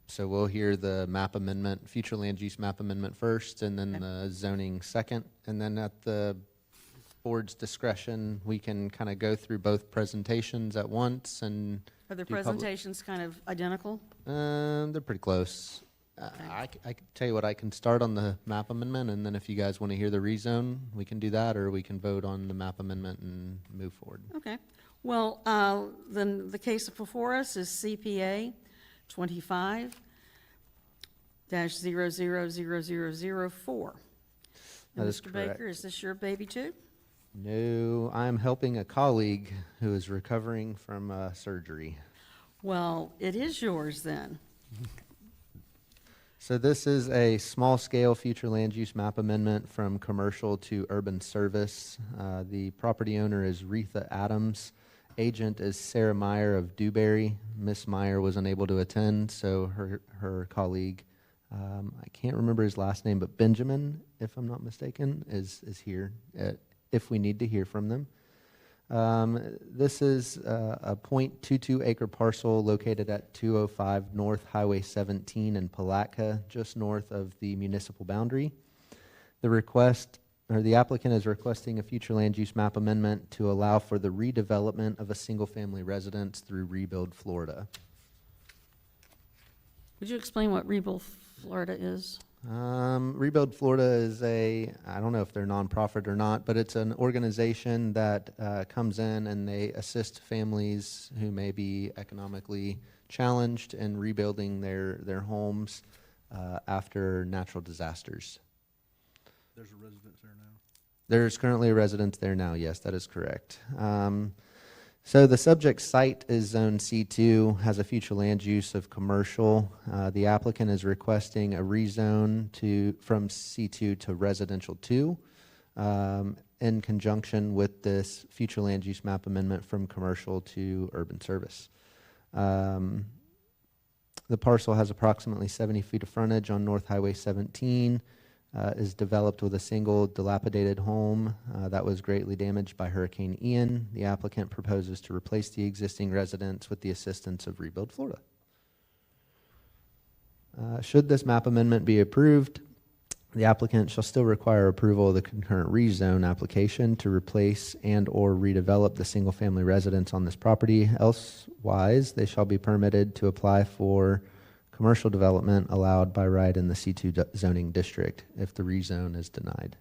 So we'll hear the map amendment, future land use map amendment first, and then Okay. the zoning second. And then at the board's discretion, we can kind of go through both presentations at once and Are the do public- presentations kind of identical? they're pretty close. I can tell you what, I can start on the map amendment, and then if you guys want to hear the rezone, we can do that, or we can vote on the map amendment and move forward. Okay. Well, then the case before us is CPA 25-000004. That is Mr. Baker, correct. is this your baby too? No, I'm helping a colleague who is recovering from surgery. Well, it is yours then. So this is a small-scale future land use map amendment from commercial to urban service. The property owner is Retha Adams. Agent is Sarah Meyer of Dewberry. Miss Meyer was unable to attend, so her colleague, I can't remember his last name, but Benjamin, if I'm not mistaken, is here if we need to hear from them. This is a .22 acre parcel located at 205 North Highway 17 in Palatka, just north of the municipal boundary. The applicant is requesting a future land use map amendment to allow for the redevelopment of a single-family residence through Rebuild Florida. Would you explain what Rebuild Florida is? Rebuild Florida is I don't know if they're nonprofit or not, but it's an organization that comes in and they assist families who may be economically challenged in rebuilding their homes after natural disasters. There's a residence there now. There's currently a residence there now, yes, that is correct. So the subject site is Zone C2, has a future land use of commercial. The applicant is requesting a rezone from C2 to residential 2 in conjunction with this future land use map amendment from commercial to urban service. The parcel has approximately 70 feet of frontage on North Highway 17. Is developed with a single dilapidated home that was greatly damaged by Hurricane Ian. The applicant proposes to replace the existing residence with the assistance of Rebuild Florida. Should this map amendment be approved, the applicant shall still require approval of the concurrent rezone application to replace and or redevelop the single-family residence on this property. Elsewise, they shall be permitted to apply for commercial development allowed by right in the C2 zoning district if the rezone is denied.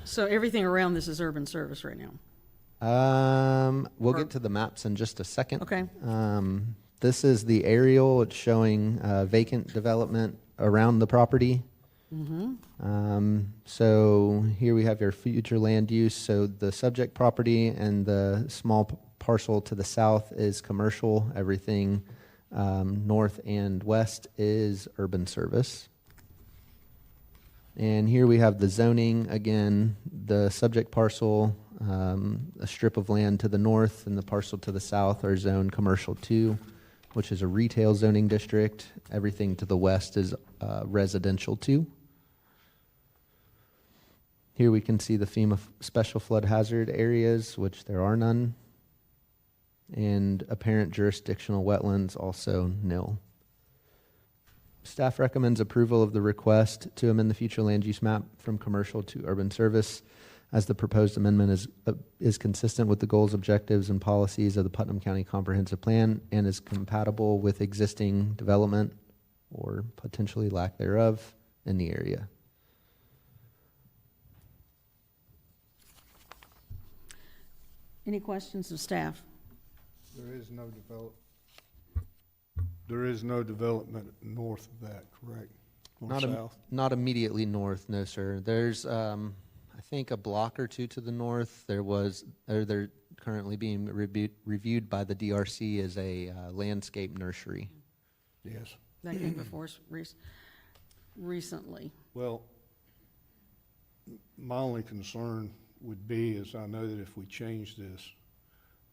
So everything around this is urban service right now? We'll get to the maps in just a second. Okay. This is the aerial. It's showing vacant development around the property. So here we have your future land use. So the subject property and the small parcel to the south is commercial. Everything north and west is urban service. And here we have the zoning. Again, the subject parcel, a strip of land to the north, and the parcel to the south are zoned commercial 2, which is a retail zoning district. Everything to the west is residential 2. Here we can see the FEMA special flood hazard areas, which there are none. And apparent jurisdictional wetlands, also nil. Staff recommends approval of the request to amend the future land use map from commercial to urban service, as the proposed amendment is consistent with the goals, objectives, and policies of the Putnam County Comprehensive Plan and is compatible with existing development or potentially lack thereof in the area. Any questions of staff? There is no development north of that, correct? Or south? Not immediately north, no, sir. There's, I think, a block or two to the north. They're currently being reviewed by the DRC as a landscape nursery. Yes. That came before us recently. Well, my only concern would be is I know that if we change this,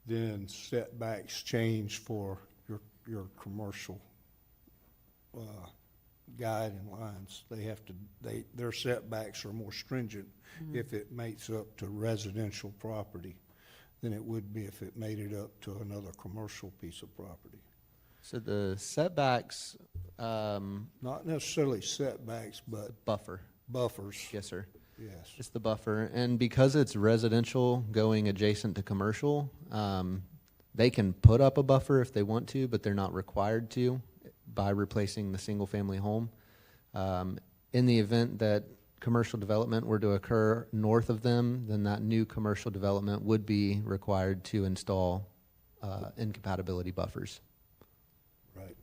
then setbacks change for your commercial guiding lines. Their setbacks are more stringent if it mates up to residential property than it would be if it made it up to another commercial piece of property. So the setbacks, Not necessarily setbacks, but buffer. buffers. Yes, sir. Yes. It's the buffer. And because it's residential going adjacent to commercial, they can put up a buffer if they want to, but they're not required to by replacing the single-family home. In the event that commercial development were to occur north of them, then that new commercial development would be required to install incompatibility buffers. Right.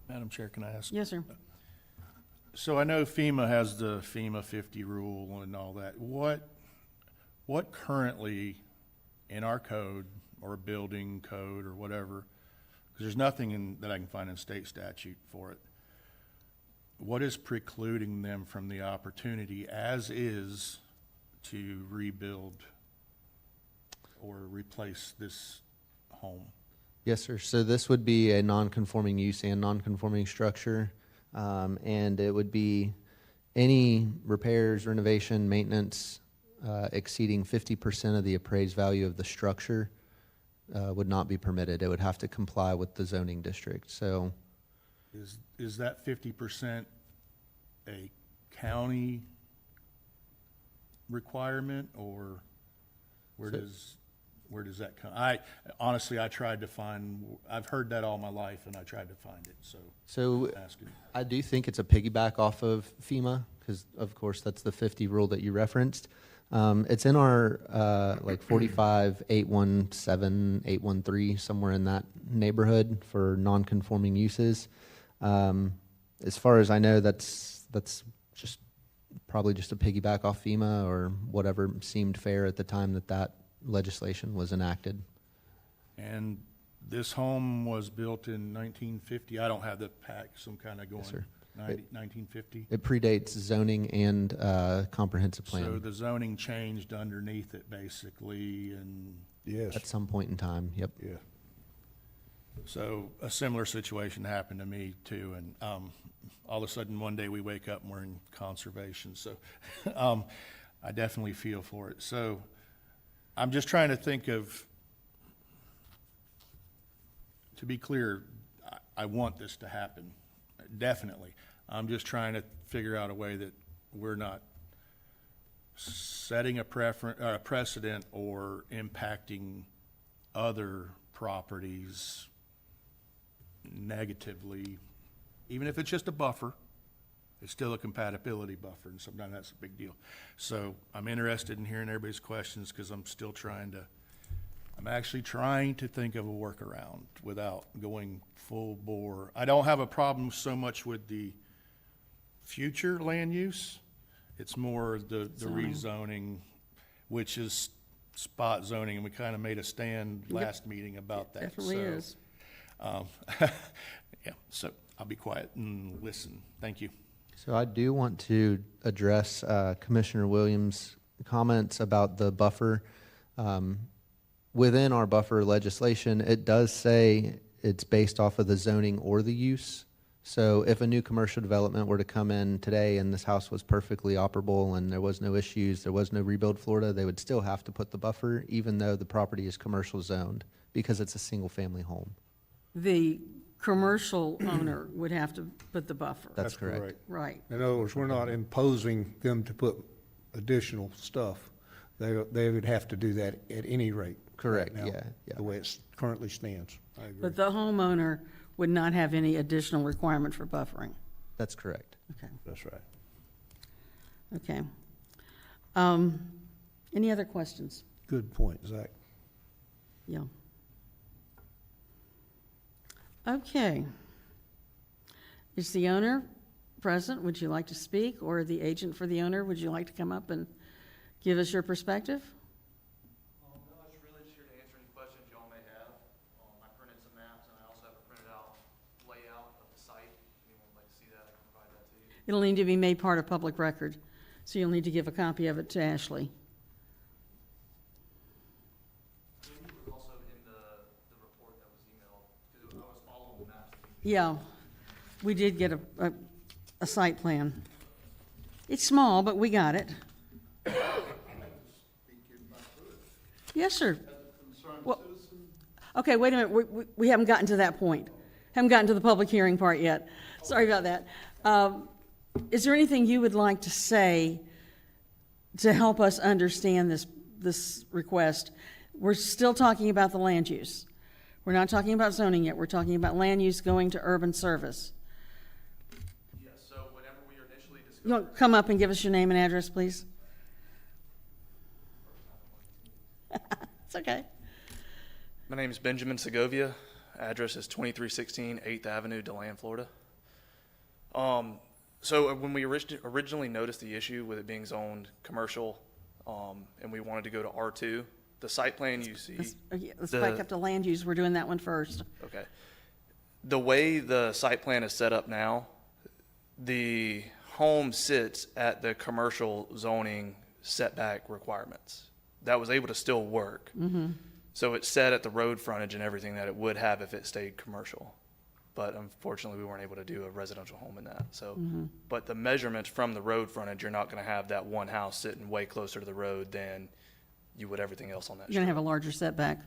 Madam Chair, can I ask? Yes, sir. So I know FEMA has the FEMA 50 rule and all that. What currently in our code or building code or whatever, because there's nothing that I can find in state statute for it, what is precluding them from the opportunity as is to rebuild or replace this home? Yes, sir. So this would be a non-conforming use and non-conforming structure. And it would be any repairs, renovation, maintenance exceeding 50% of the appraised value of the structure would not be permitted. It would have to comply with the zoning district. So Is that 50% a county requirement, or where So- does, where does that come? Honestly, I've heard that all my life, and I tried to find it, so So asking. I do think it's a piggyback off of FEMA, because of course that's the 50 rule that you referenced. It's in our like 45, 817, 813, somewhere in that neighborhood for non-conforming uses. As far as I know, that's just probably just a piggyback off FEMA or whatever seemed fair at the time that legislation was enacted. And this home was built in 1950. I don't have the pack, so I'm kind of going sir. 1950. It predates zoning and comprehensive plan So the zoning changed underneath it, basically, and Yes, at some point in time. Yep. yeah. so a similar situation happened to me too. And all of a sudden, one day we wake up and we're in conservation. So I definitely feel for it. So I'm just trying to think of, to be clear, I want this to happen, definitely. I'm just trying to figure out a way that we're not setting a precedent or impacting other properties negatively. Even if it's just a buffer, it's still a compatibility buffer, and sometimes that's a big deal. So I'm interested in hearing everybody's questions, because I'm actually trying to think of a workaround without going full bore. I don't have a problem so much with the future land use. It's more the rezoning, which is spot zoning, and we kind of made a stand last meeting about that. Definitely So, is. Yeah, so I'll be quiet and listen. Thank you. So I do want to address Commissioner Williams' comments about the buffer. Within our buffer legislation, it does say it's based off of the zoning or the use. So if a new commercial development were to come in today and this house was perfectly operable and there was no issues, there was no rebuild Florida, they would still have to put the buffer even though the property is commercial zoned because it's a single family home. The commercial owner would have to put the buffer. That's correct. Right. In other words, we're not imposing them to put additional stuff. They would have to do that at any rate. Correct, right now, yeah. the way it currently stands. I agree. But the homeowner would not have any additional requirement for buffering. That's correct. Okay, That's right. okay. Any other questions? Good point, Zach. Yeah. Okay. Is the owner present? Would you like to speak? Or the agent for the owner, would you like to come up and give us your perspective? No, I was really just here to answer any questions y'all may have. I printed some maps, and I also have a printed out layout of the site. If anyone would like to see that, I can provide that to you. It'll need to be made part of public record, so you'll need to give a copy of it to Ashley. It was also in the report that was emailed, because I was following the maps. Yeah, we did get a site plan. It's small, but we got it. Yes, sir. Well, okay, wait a minute, we haven't gotten to that point. Haven't gotten to the public hearing part yet. Sorry about that. Is there anything you would like to say to help us understand this request? We're still talking about the land use. We're not talking about zoning yet. We're talking about land use going to urban service. Yes, so whenever we initially discussed. You want to come up and give us your name and address, please? It's okay. My name is Benjamin Segovia. Address is 2316 8th Avenue, DeLand, Florida. So when we originally noticed the issue with it being zoned commercial, and we wanted to go to R2, the site plan you see. Let's back up to land use. We're doing that one first. Okay. The way the site plan is set up now, the home sits at the commercial zoning setback requirements. That was able to still work. Mm-hmm. So it's set at the road frontage and everything that it would have if it stayed commercial. But unfortunately, we weren't able to do a residential home in that. So, but the measurements from the road frontage, you're not going to have that one house sitting way closer to the road than you would everything else on that You're going to street. have a larger setback.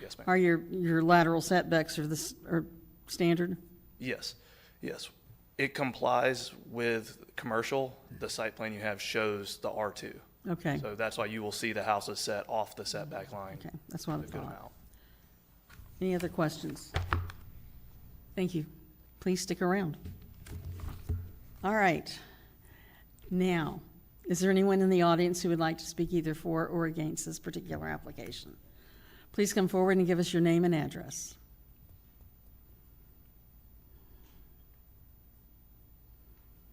Yes, ma'am. Are your lateral setbacks are standard? Yes, yes. It complies with commercial. The site plan you have shows the R2. Okay, So that's why you will see the house is set off the setback line okay, that's what I a good thought. amount. Any other questions? Thank you. Please stick around. All right. Now, is there anyone in the audience who would like to speak either for or against this particular application? Please come forward and give us your name and address.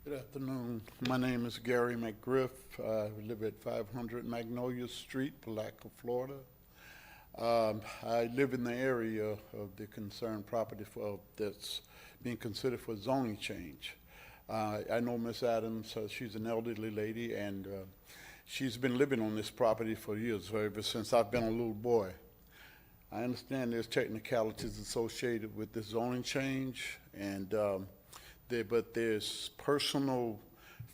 Good afternoon. My name is Gary McGriff. I live at 500 Magnolia Street, Palatka, Florida. I live in the area of the concerned property that's being considered for zoning change. I know Miss Adams, she's an elderly lady, and she's been living on this property for years, ever since I've been a little boy. I understand there's technicalities associated with this zoning change, and but there's personal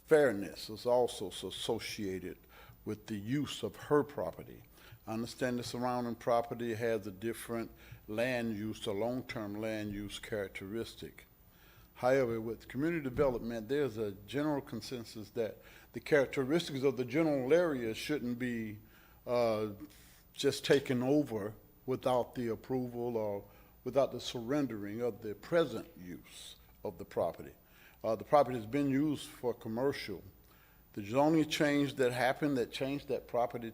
fairness is also associated with the use of her property. I understand the surrounding property has a different land use, a long-term land use characteristic. However, with community development, there's a general consensus that the characteristics of the general area shouldn't be just taken over without the approval or without the surrendering of the present use of the property. The property has been used for commercial. The zoning change that happened that changed that property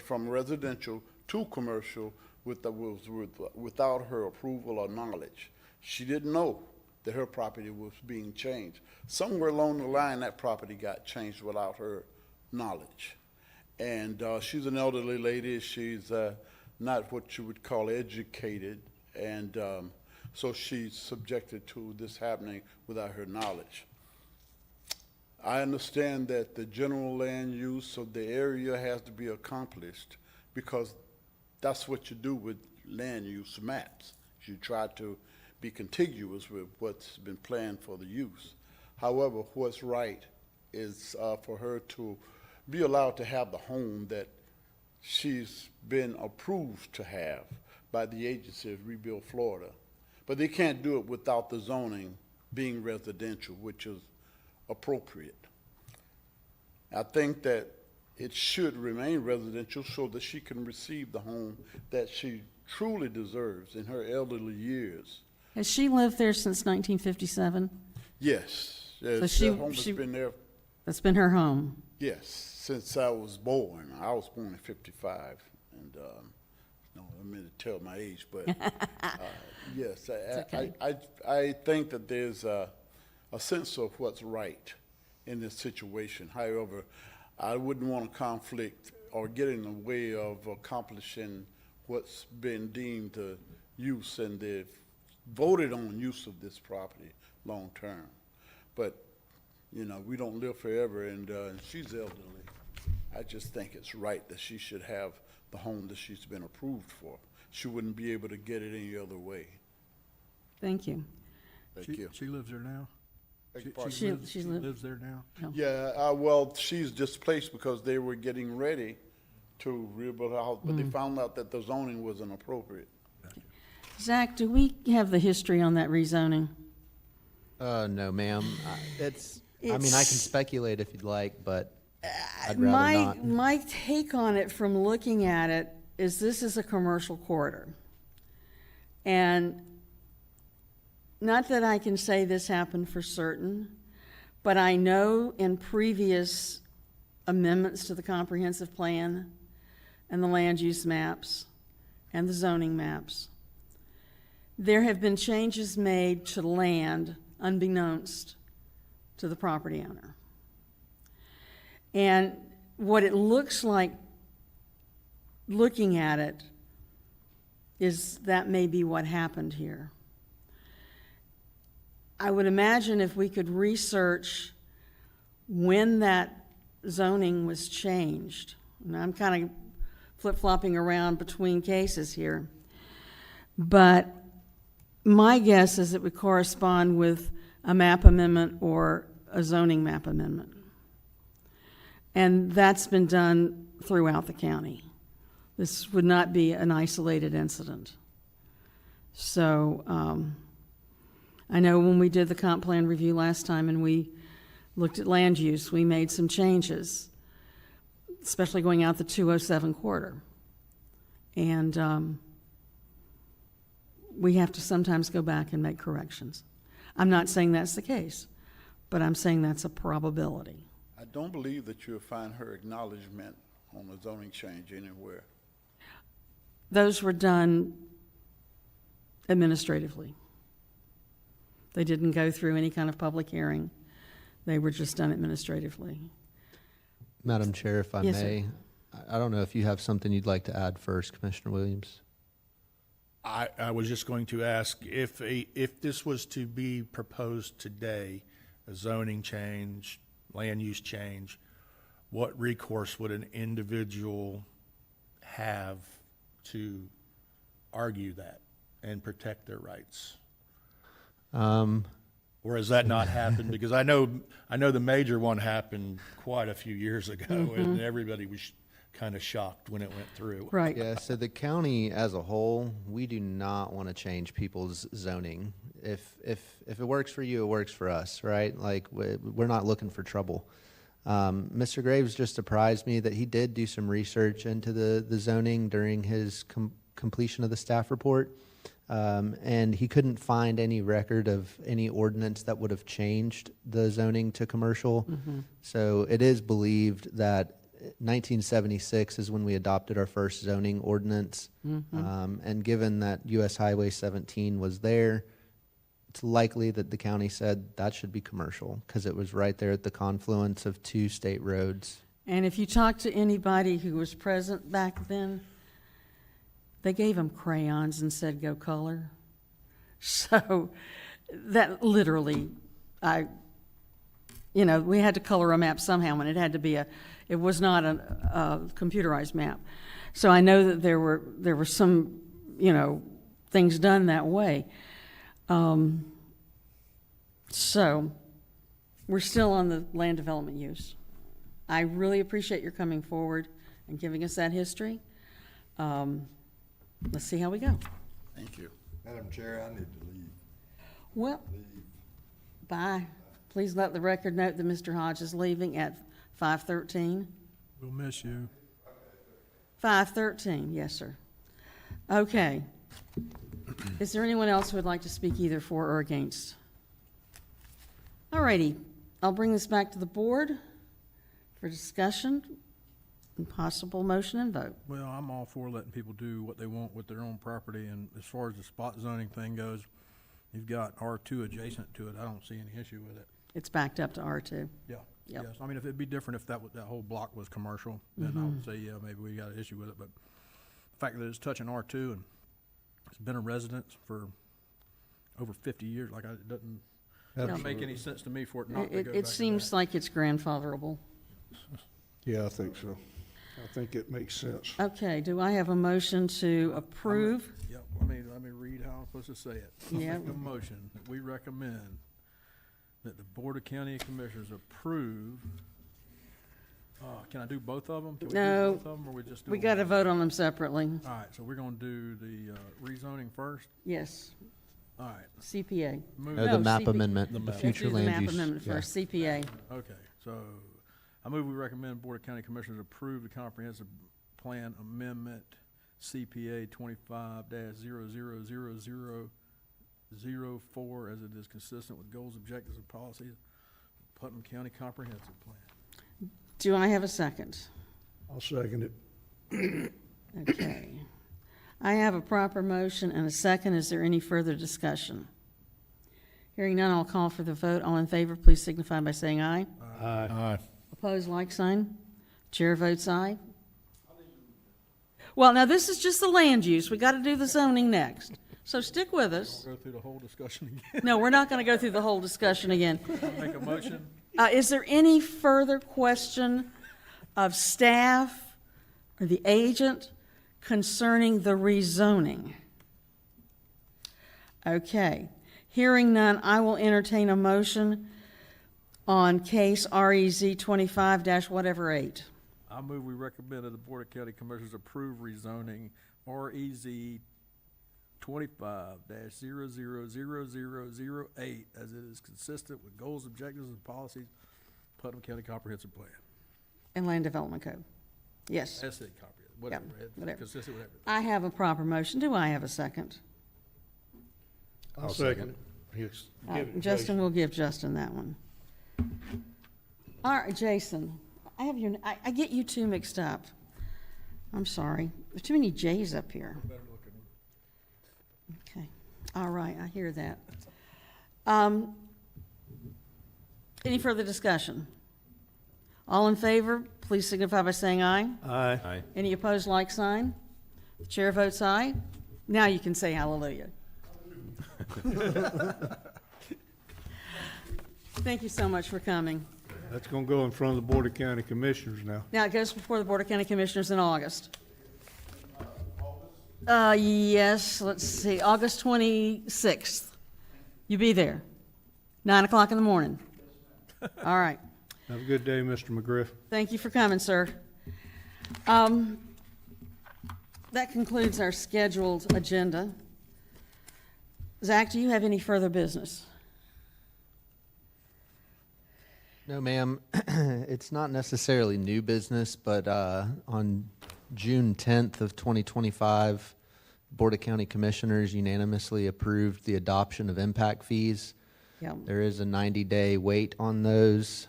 from residential to commercial without her approval or knowledge. She didn't know that her property was being changed. Somewhere along the line, that property got changed without her knowledge. And she's an elderly lady. She's not what you would call educated, and so she's subjected to this happening without her knowledge. I understand that the general land use of the area has to be accomplished because that's what you do with land use maps. You try to be contiguous with what's been planned for the use. However, what's right is for her to be allowed to have the home that she's been approved to have by the agency of Rebuild Florida. But they can't do it without the zoning being residential, which is appropriate. I think that it should remain residential so that she can receive the home that she truly deserves in her elderly years. Has she lived there since 1957? Yes, So the home has been there, That's been her home. yes, since I was born. I was born in 55, and no, I meant to tell my age, but yes, okay. I think that there's a sense of what's right in this situation. However, I wouldn't want to conflict or get in the way of accomplishing what's been deemed the use and the voted on use of this property long term. But, you know, we don't live forever, and she's elderly. I just think it's right that she should have the home that she's been approved for. She wouldn't be able to get it any other way. Thank you. Thank you. She lives there now? Beg your pardon? She lived- lives there now? Yeah, well, she's displaced because they were getting ready to rebuild her house, but they found out that the zoning was inappropriate. Zach, do we have the history on that rezoning? No, ma'am. I mean, I can It's- speculate if you'd like, but I'd rather not. My take on it from looking at it is this is a commercial corridor. And not that I can say this happened for certain, but I know in previous amendments to the comprehensive plan and the land use maps and the zoning maps, there have been changes made to land unbeknownst to the property owner. And what it looks like, looking at it, is that may be what happened here. I would imagine if we could research when that zoning was changed, and I'm kind of flip-flopping around between cases here, but my guess is it would correspond with a map amendment or a zoning map amendment. And that's been done throughout the county. This would not be an isolated incident. So I know when we did the comp plan review last time and we looked at land use, we made some changes, especially going out the 207 corridor. And we have to sometimes go back and make corrections. I'm not saying that's the case, but I'm saying that's a probability. I don't believe that you'll find her acknowledgement on the zoning change anywhere. Those were done administratively. They didn't go through any kind of public hearing. They were just done administratively. Madam Chair, if I Yes, sir. may, I don't know if you have something you'd like to add first, Commissioner Williams. I was just going to ask if this was to be proposed today, a zoning change, land use change, what recourse would an individual have to argue that and protect their rights? Or has that not happened? Because I know the major one happened quite a few years ago, and everybody was kind of shocked when it went through. Right. Yeah, so the county as a whole, we do not want to change people's zoning. If it works for you, it works for us, right? Like, we're not looking for trouble. Mr. Graves just surprised me that he did do some research into the zoning during his completion of the staff report. And he couldn't find any record of any ordinance that would have changed the zoning to commercial. So it is believed that 1976 is when we adopted our first zoning ordinance. And given that US Highway 17 was there, it's likely that the county said that should be commercial because it was right there at the confluence of two state roads. And if you talk to anybody who was present back then, they gave them crayons and said, go color. So that literally, we had to color a map somehow, and it had to be it was not a computerized map. So I know that there were some, things done that way. So we're still on the land development use. I really appreciate your coming forward and giving us that history. Let's see how we go. Thank you. Madam Chair, I need to leave. Well, bye. Please let the record note that Mr. Hodge is leaving at 5:13. We'll miss you. 5:13, yes, sir. Okay. Is there anyone else who would like to speak either for or against? All righty. I'll bring this back to the board for discussion and possible motion and vote. Well, I'm all for letting people do what they want with their own property, and as far as the spot zoning thing goes, you've got R2 adjacent to it. I don't see any issue with it. It's backed up to R2. Yeah. Yep. Yes. I mean, if it'd be different if that whole block was commercial, then I would say, yeah, maybe we got an issue with it. But the fact that it's touching R2 and it's been a residence for over 50 years, it doesn't make any sense to me for it not to go back It to seems that. like it's grandfatherable. Yeah, I think so. I think it makes sense. Okay, do I have a motion to approve? Yeah, let me read how I'm supposed to say it. Yeah. Make a motion that we recommend that the Board of County Commissioners approve. Can I do both of them? Can we No. do both of them, or we just do We them got to one? vote on them separately. All right, so we're gonna do the rezoning first. Yes, All right. CPA. Move- No, the No, map CP amendment, the Let's future do the land map use. amendment yeah. first, CPA. Okay, so I move we recommend Board of County Commissioners approve the comprehensive plan amendment CPA 25-000004 as it is consistent with goals, objectives, and policies of Putnam County Comprehensive Plan. Do I have a second? I'll second it. Okay. I have a proper motion and a second. Is there any further discussion? Hearing none, I'll call for the vote. All in favor, please signify by saying aye. Aye. Opposed, like sign. Chair votes aye. Well, now this is just the land use. We got to do the zoning next. So stick with us. Go through the whole discussion again. No, we're not going to go through the whole discussion again. Make a motion. Is there any further question of staff or the agent concerning the rezoning? Okay. Hearing none, I will entertain a motion on case REZ 25-8. I move we recommend that the Board of County Commissioners approve rezoning REZ 25-000008 as it is consistent with goals, objectives, and policies Putnam County Comprehensive Plan. And Land Development Code. Yes. That's it, whatever. whatever. Consistent with everything. I have a proper motion. Do I have a second? I'll second it. Yes, give it to Justin will give Justin that one. All right, Jason, I get you two mixed up. I'm sorry. There's too many J's up here. Okay. All right, I hear that. Any further discussion? All in favor, please signify by saying aye. Aye. Aye. Any opposed, like sign? The chair votes aye. Now you can say hallelujah. Thank you so much for coming. That's gonna go in front of the Board of County Commissioners now. Now, it goes before the Board of County Commissioners in August. Yes, let's see, August 26th. You be there, 9 o'clock in the morning. All right. Have a good day, Mr. McGriff. Thank you for coming, sir. That concludes our scheduled agenda. Zach, do you have any further business? No, ma'am. It's not necessarily new business, but on June 10th of 2025, Board of County Commissioners unanimously approved the adoption of impact fees. Yeah. There is a 90-day wait on those,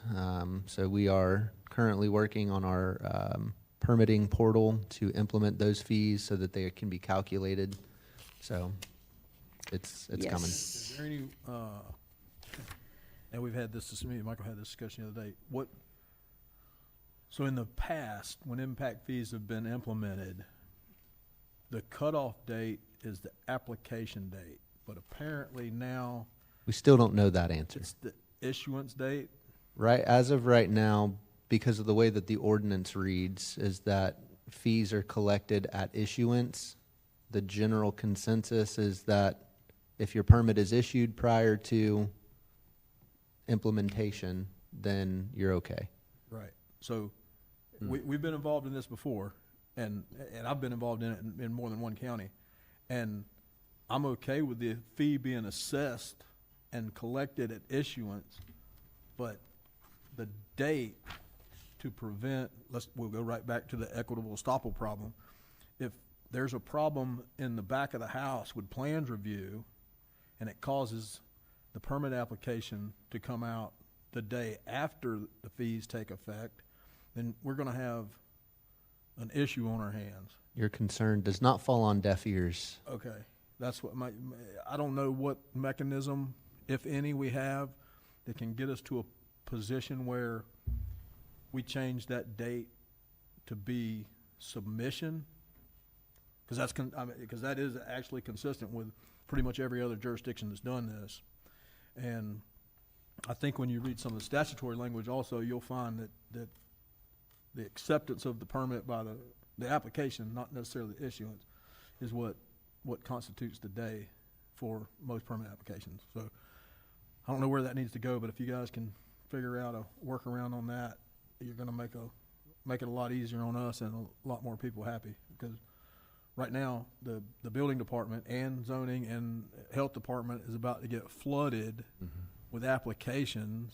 so we are currently working on our permitting portal to implement those fees so that they can be calculated. So it's Yes. coming. Is there any, and we've had this, me and Michael had this discussion the other day, so in the past, when impact fees have been implemented, the cutoff date is the application date, but apparently now We still don't know that answer. it's the issuance date. Right, as of right now, because of the way that the ordinance reads, is that fees are collected at issuance. The general consensus is that if your permit is issued prior to implementation, then you're okay. Right. So we've been involved in this before, and I've been involved in it in more than one county. And I'm okay with the fee being assessed and collected at issuance, but the date to prevent, we'll go right back to the equitable estoppel problem. If there's a problem in the back of the house with plans review, and it causes the permit application to come out the day after the fees take effect, then we're gonna have an issue on our hands. Your concern does not fall on deaf ears. Okay, that's what I don't know what mechanism, if any, we have that can get us to a position where we change that date to be submission. Because that is actually consistent with pretty much every other jurisdiction that's done this. And I think when you read some of the statutory language also, you'll find that the acceptance of the permit by the application, not necessarily the issuance, is what constitutes the day for most permit applications. So I don't know where that needs to go, but if you guys can figure out a workaround on that, you're gonna make it a lot easier on us and a lot more people happy. Because right now, the building department and zoning and health department is about to get flooded with applications.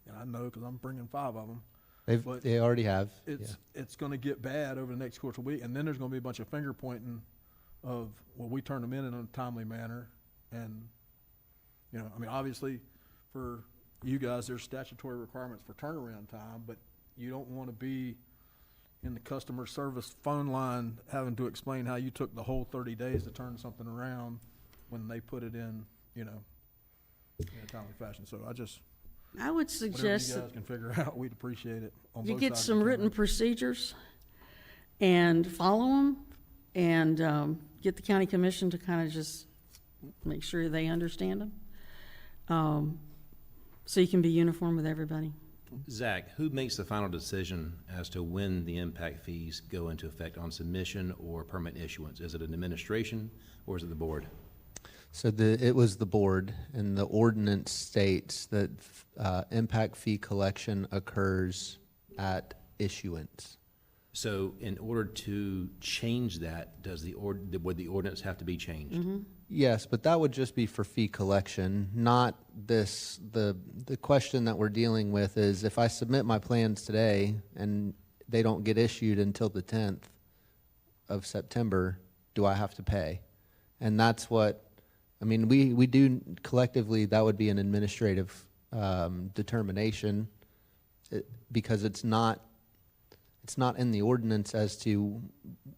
And I know because I'm bringing 5 of them. But They already have. It's going to get bad over the next course of the week, and then there's going to be a bunch of finger pointing of, well, we turned them in a timely manner, and obviously for you guys there's statutory requirements for turnaround time, but you don't want to be in the customer service phone line having to explain how you took the whole 30 days to turn something around when they put it in in a timely fashion. So I would whatever suggest you that guys can figure out, we'd appreciate it on you both get sides of some the written county. procedures and follow them, and get the county commission to kind of just make sure they understand them, so you can be uniform with everybody. Zach, who makes the final decision as to when the impact fees go into effect on submission or permit issuance? Is it an administration or is it the board? So it was the board, and the ordinance states that impact fee collection occurs at issuance. So in order to change that, would the ordinance have to be changed? Yes, but that would just be for fee collection, not this, the question that we're dealing with is if I submit my plans today and they don't get issued until the 10th of September, do I have to pay? And that's what, I mean, we do collectively, that would be an administrative determination because it's not in the ordinance as to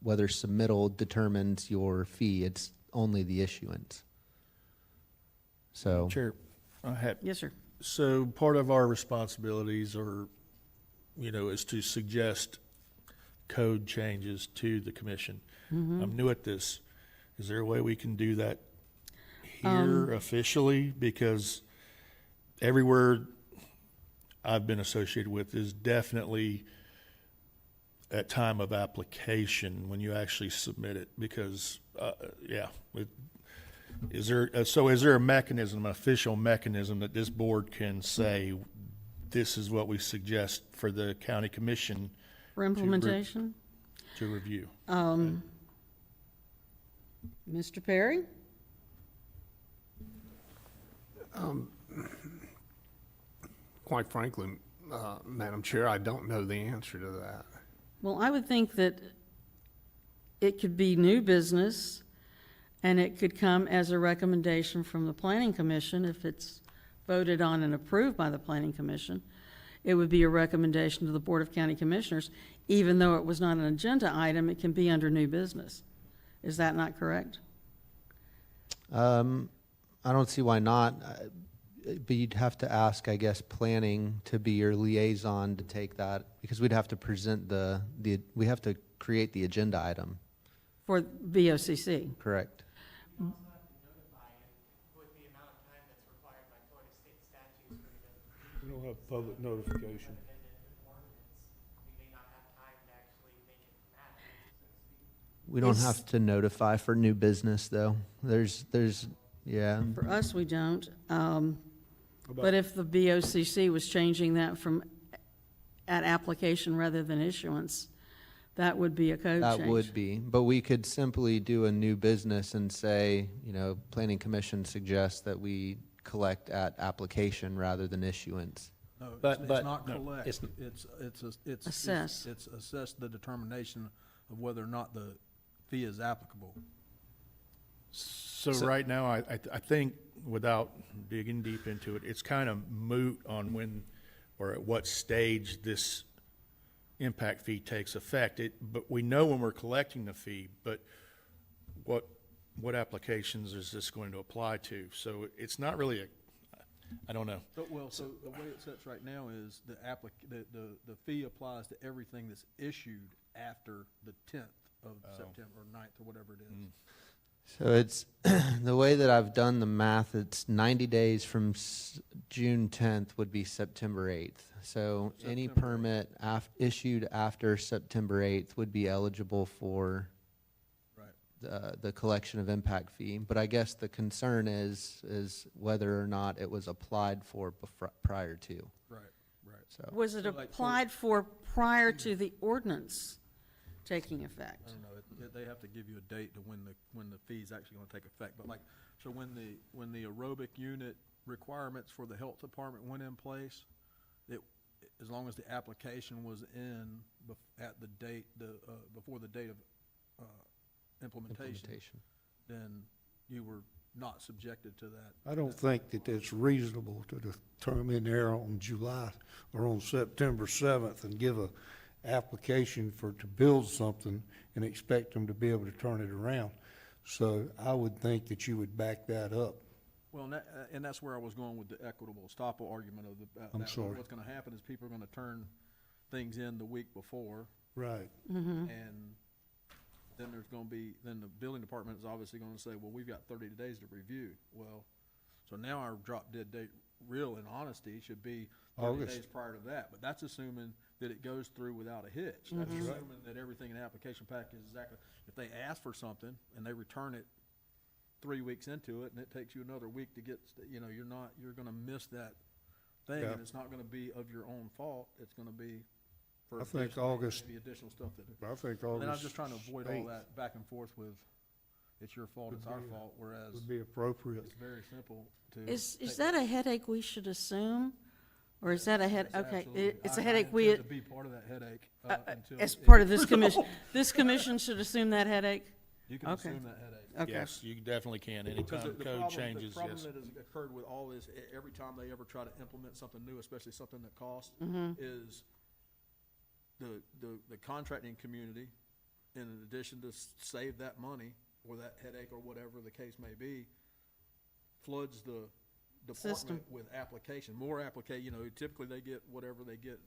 whether submittal determines your fee. It's only the issuance. So, Chair, I had, Yes, sir. so part of our responsibilities are, is to suggest code changes to the commission. I'm new at this. Is there a way we can do that here officially? Because everywhere I've been associated with is definitely at time of application when you actually submit it, because, is there a mechanism, an official mechanism that this board can say, this is what we suggest for the county commission For implementation, to review? Mr. Perry? Quite frankly, Madam Chair, I don't know the answer to that. Well, I would think that it could be new business, and it could come as a recommendation from the Planning Commission if it's voted on and approved by the Planning Commission. It would be a recommendation to the Board of County Commissioners. Even though it was not an agenda item, it can be under new business. Is that not correct? I don't see why not, but you'd have to ask, I guess, planning to be your liaison to take that, because we'd have to present we have to create the agenda item, For VOCC? correct? You also have to notify it with the amount of time that's required by Florida state statutes for the. We don't have public notification. We may not have time to actually make it matter, so to speak. We don't Is- have to notify for new business, though. Yeah. For us, we don't. But if the BOCC was changing that from at application rather than issuance, that would be a code change. That would be, but we could simply do a new business and say, Planning Commission suggests that we collect at application rather than issuance. No, But- it's but- not no, collect. it's- It's Assess. It's assess the determination of whether or not the fee is applicable. So right now, I think, without digging deep into it, it's kind of moot on when or at what stage this impact fee takes effect. But we know when we're collecting the fee, but what applications is this going to apply to? So it's not really I don't know. So the way it sits right now is the fee applies to everything that's issued after the 10th of September, or 9th, or whatever it is. So it's, the way that I've done the math, it's 90 days from June 10th would be September 8th. So any September permit issued after September 8th would be eligible for Right. the collection of impact fee. But I guess the concern is whether or not it was applied for prior to. Right. So Was it So like for- applied for prior to the ordinance taking effect? I don't know, they have to give you a date to when the fee's actually gonna take effect, but like, so when the aerobic unit requirements for the health department went in place, as long as the application was in at the date, before the date of, implementation, then you were not subjected to that. I don't think that it's reasonable to determine there on July or on September 7th and give a application to build something and expect them to be able to turn it around. So I would think that you would back that up. Well, and that's where I was going with the equitable estoppel argument of I'm sorry. What's gonna happen is people are gonna turn things in the week before, Right. and then then the building department is obviously gonna say, well, we've got 30 days to review. Well, so now our drop dead date, real in honesty, should be 30 August. days prior to that, but that's assuming that it goes through without a hitch. That's assuming that everything in the application packet is exactly, if they ask for something and they return it 3 weeks into it and it takes you another week to get, you're gonna miss that thing, Yeah. and it's not gonna be of your own fault, it's gonna be for I think additional- August- maybe additional stuff that. I think And then I was August just trying to avoid all 8th that back and forth with, it's your fault, it's our fault, whereas would be appropriate. it's very simple to. Is take- that a headache we should assume? Or is that a head, It's okay, absolutely- it's a I headache we, intend to be part of that headache, until. as it part of gets this commission, resolved. this commission should assume that headache? You can Okay. assume that headache. Okay. Yes, you definitely can, Because anytime the code problem- changes, The problem yes. that has occurred with all this, every time they ever try to implement something new, especially something that costs, is the contracting community, in addition to save that money, or that headache, or whatever the case may be, floods the System. department with application, more typically they get whatever they get,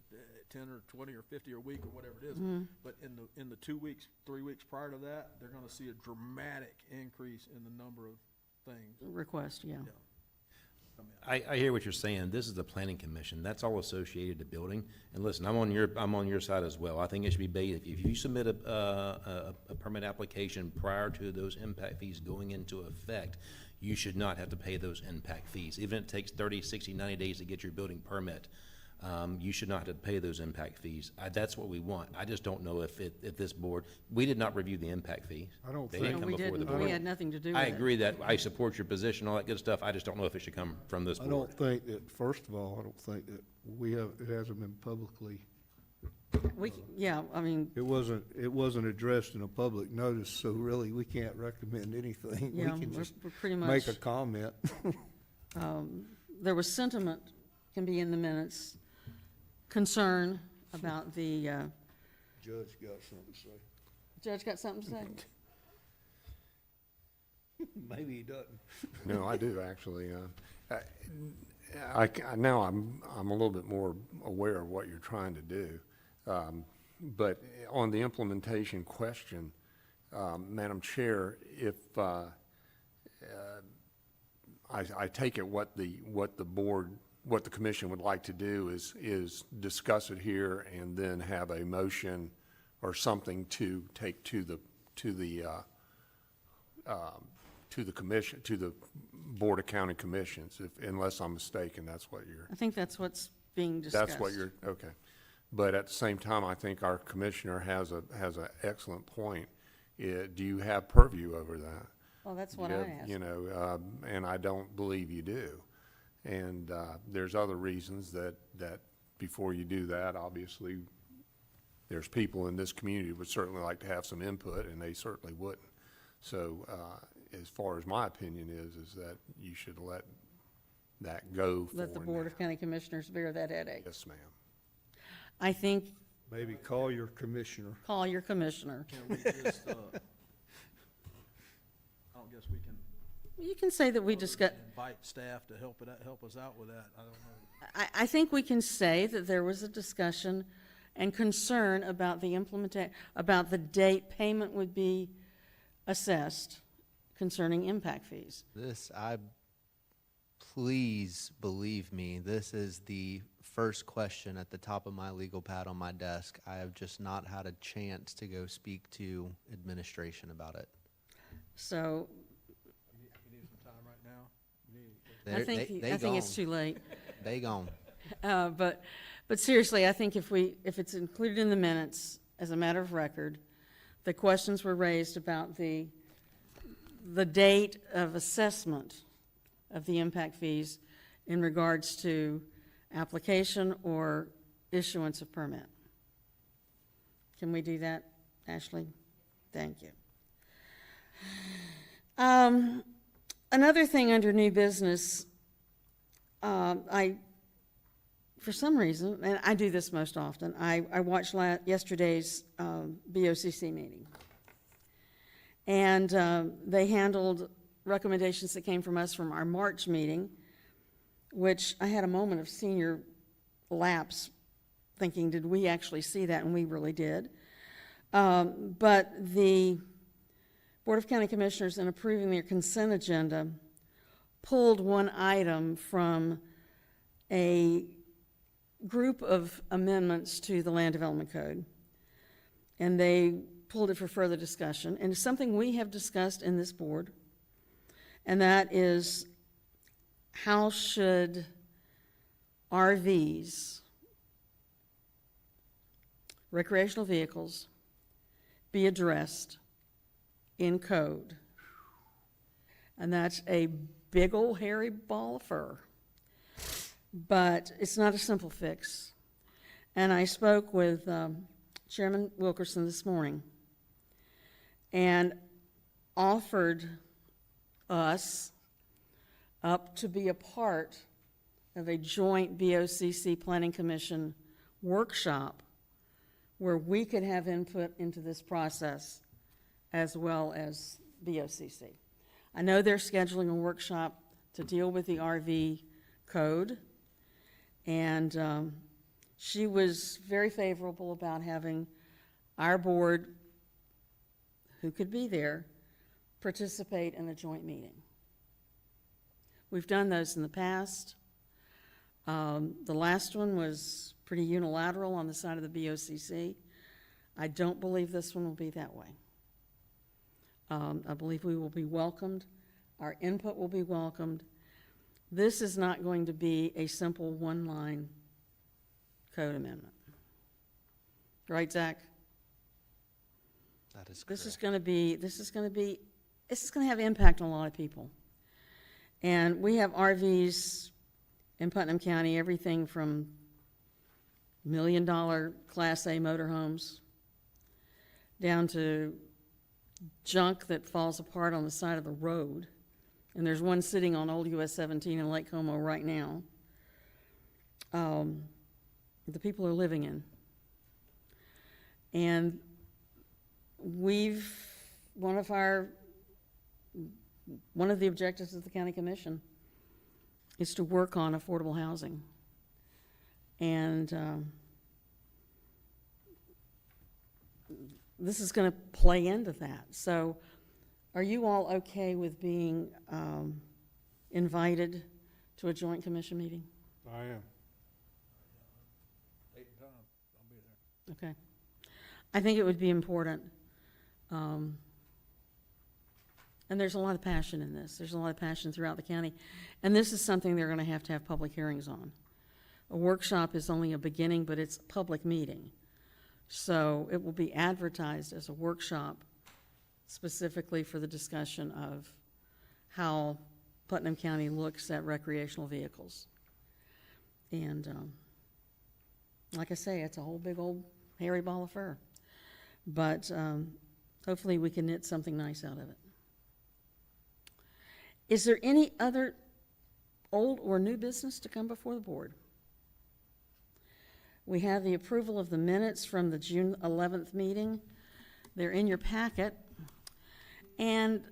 10 or 20 or 50 a week or whatever it is. But in the 2 weeks, 3 weeks prior to that, they're gonna see a dramatic increase in the number of things. Request, yeah. Yeah. I hear what you're saying. This is the planning commission. That's all associated to building. And listen, I'm on your side as well. I think it should be based, if you submit a permit application prior to those impact fees going into effect, you should not have to pay those impact fees. Even if it takes 30, 60, 90 days to get your building permit, you should not have to pay those impact fees. That's what we want. I just don't know if this board, we did not review the impact fees. I don't They think- didn't No, come we before the didn't. board. We had nothing to do with I it. agree that I support your position, all that good stuff. I just don't know if it should come from this I board. don't think that, first of all, I don't think that it hasn't been publicly, Yeah, I mean, it wasn't addressed in a public notice, so really, we can't recommend anything. We yeah, can we're just we're pretty much, make a comment. there was sentiment, can be in the minutes, concern about the, Judge got something to say. Judge got something to say? Maybe he doesn't. No, I do, actually. Now I'm a little bit more aware of what you're trying to do. But on the implementation question, Madam Chair, if, I take it what the board, what the commission would like to do is discuss it here and then have a motion or something to take to the commission, to the Board of County Commissions, unless I'm mistaken, that's what you're. I think that's what's being discussed. That's what you're, okay. But at the same time, I think our commissioner has an excellent point. Do you have purview over that? Well, that's what You I have- asked. And I don't believe you do. And there's other reasons that before you do that, obviously, there's people in this community who would certainly like to have some input, and they certainly wouldn't. So as far as my opinion is that you should let that go for Let the Board now. of County Commissioners bear that headache. Yes, ma'am. I think, Maybe call your commissioner. call your commissioner. Can we just, I don't guess we can You can say that we discuss, invite staff to help us out with that. I don't know. I think we can say that there was a discussion and concern about the about the date payment would be assessed concerning impact fees. Please believe me, this is the first question at the top of my legal pad on my desk. I have just not had a chance to go speak to administration about it. So You need some time right now? You need- I think it's too late. They gone. But seriously, I think if it's included in the minutes as a matter of record, the questions were raised about the date of assessment of the impact fees in regards to application or issuance of permit. Can we do that, Ashley? Thank you. Another thing under new business, for some reason, and I do this most often, I watched yesterday's BOCC meeting. And they handled recommendations that came from us from our March meeting, which I had a moment of senior lapse, thinking, did we actually see that? And we really did. But the Board of County Commissioners, in approving their consent agenda, pulled one item from a group of amendments to the Land Development Code, and they pulled it for further discussion. And it's something we have discussed in this board, and that is how should RVs recreational vehicles be addressed in code. And that's a big old hairy ball of fur. But it's not a simple fix. And I spoke with Chairman Wilkerson this morning and offered us up to be a part of a joint BOCC Planning Commission workshop where we could have input into this process as well as BOCC. I know they're scheduling a workshop to deal with the RV code, and she was very favorable about having our board, who could be there, participate in a joint meeting. We've done those in the past. The last one was pretty unilateral on the side of the BOCC. I don't believe this one will be that way. I believe we will be welcomed. Our input will be welcomed. This is not going to be a simple one-line code amendment. Right, Zach? That is correct. This is going to have impact on a lot of people. And we have RVs in Putnam County, everything from $1 million Class A motorhomes down to junk that falls apart on the side of the road. And there's one sitting on Old US 17 in Lake Como right now. The people are living in. And one of the objectives of the county commission is to work on affordable housing. And this is going to play into that. So are you all okay with being invited to a joint commission meeting? I am. Date and time, I'll be there. Okay. I think it would be important. And there's a lot of passion in this. There's a lot of passion throughout the county. And this is something they're going to have public hearings on. A workshop is only a beginning, but it's a public meeting. So it will be advertised as a workshop specifically for the discussion of how Putnam County looks at recreational vehicles. And like I say, it's a whole big old hairy ball of fur. But hopefully we can knit something nice out of it. Is there any other old or new business to come before the board? We have the approval of the minutes from the June 11th meeting. They're in your packet. And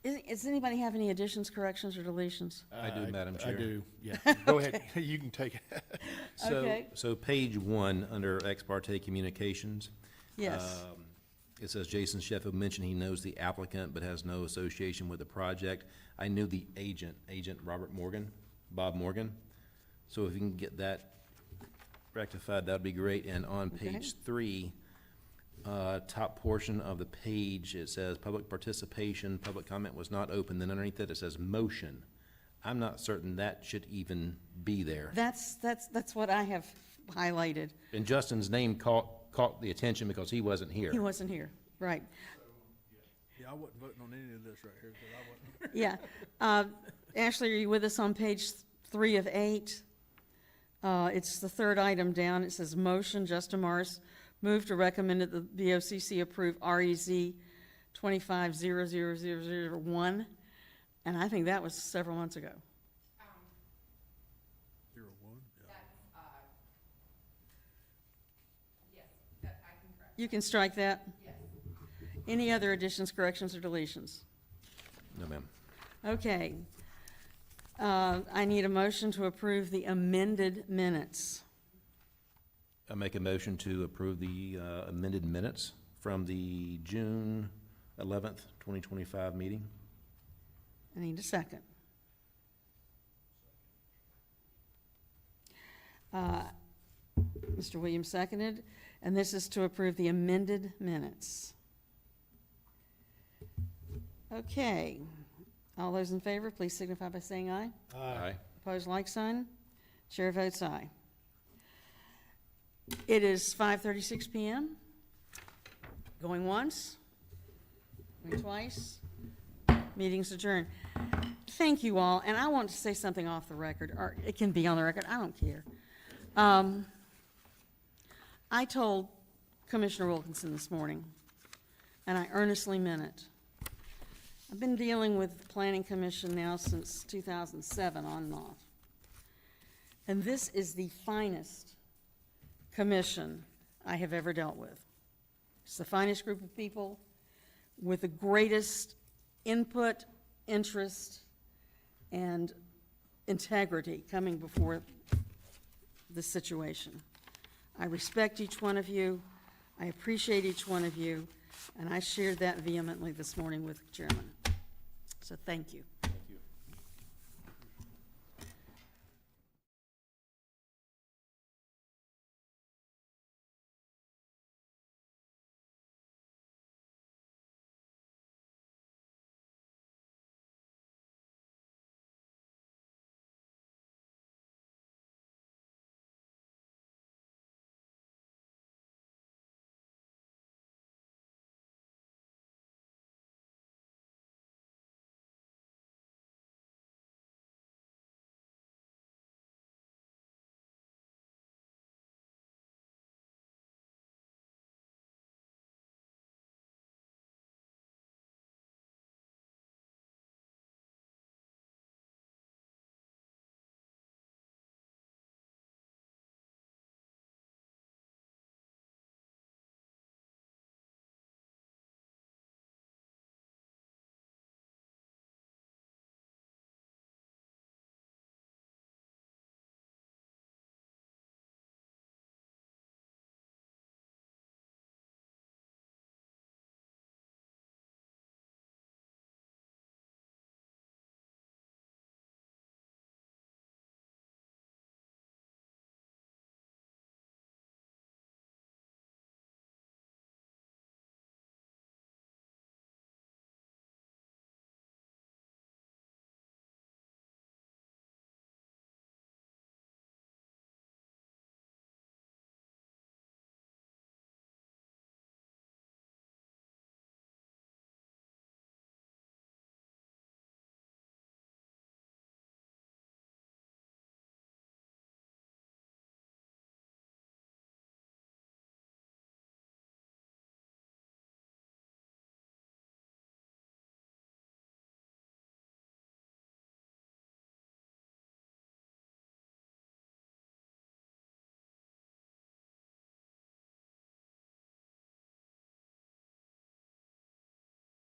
does anybody have any additions, corrections, or deletions? I do, Madam Chair. I do, yeah. Go ahead, you can take it. Okay. So page 1, under ex parte communications. Yes. It says Jason Sheffield mentioned he knows the applicant but has no association with the project. I knew the agent Bob Morgan. So if you can get that rectified, that'd be great. And on page 3, top portion of the page, it says public participation, public comment was not open. Then underneath it says motion. I'm not certain that should even be there. That's what I have highlighted. And Justin's name caught the attention because he wasn't here. He wasn't here, right. Yeah, I wasn't voting on any of this right here, because I wasn't. Yeah. Ashley, are you with us on page 3 of 8? It's the third item down. It says motion, Justin Morris moved to recommend that the BOCC approve REZ 25-00001. And I think that was several months ago. 01, yeah. You can strike that? Yes. Any other additions, corrections, or deletions? No, ma'am. Okay. I need a motion to approve the amended minutes. I make a motion to approve the amended minutes from the June 11th, 2025 meeting. I need a second. Mr. Williams seconded, and this is to approve the amended minutes. Okay. All those in favor, please signify by saying aye. Aye. Opposed, like sign. Chair votes aye. It is 5:36 PM. Going once, going twice, meeting's adjourned. Thank you all, and I want to say something off the record, or it can be on the record, I don't care. I told Commissioner Wilkinson this morning, and I earnestly meant it. I've been dealing with the Planning Commission now since 2007 on and off. And this is the finest commission I have ever dealt with. It's the finest group of people with the greatest input, interest, and integrity coming before this situation. I respect each one of you. I appreciate each one of you. And I shared that vehemently this morning with the chairman. So thank you.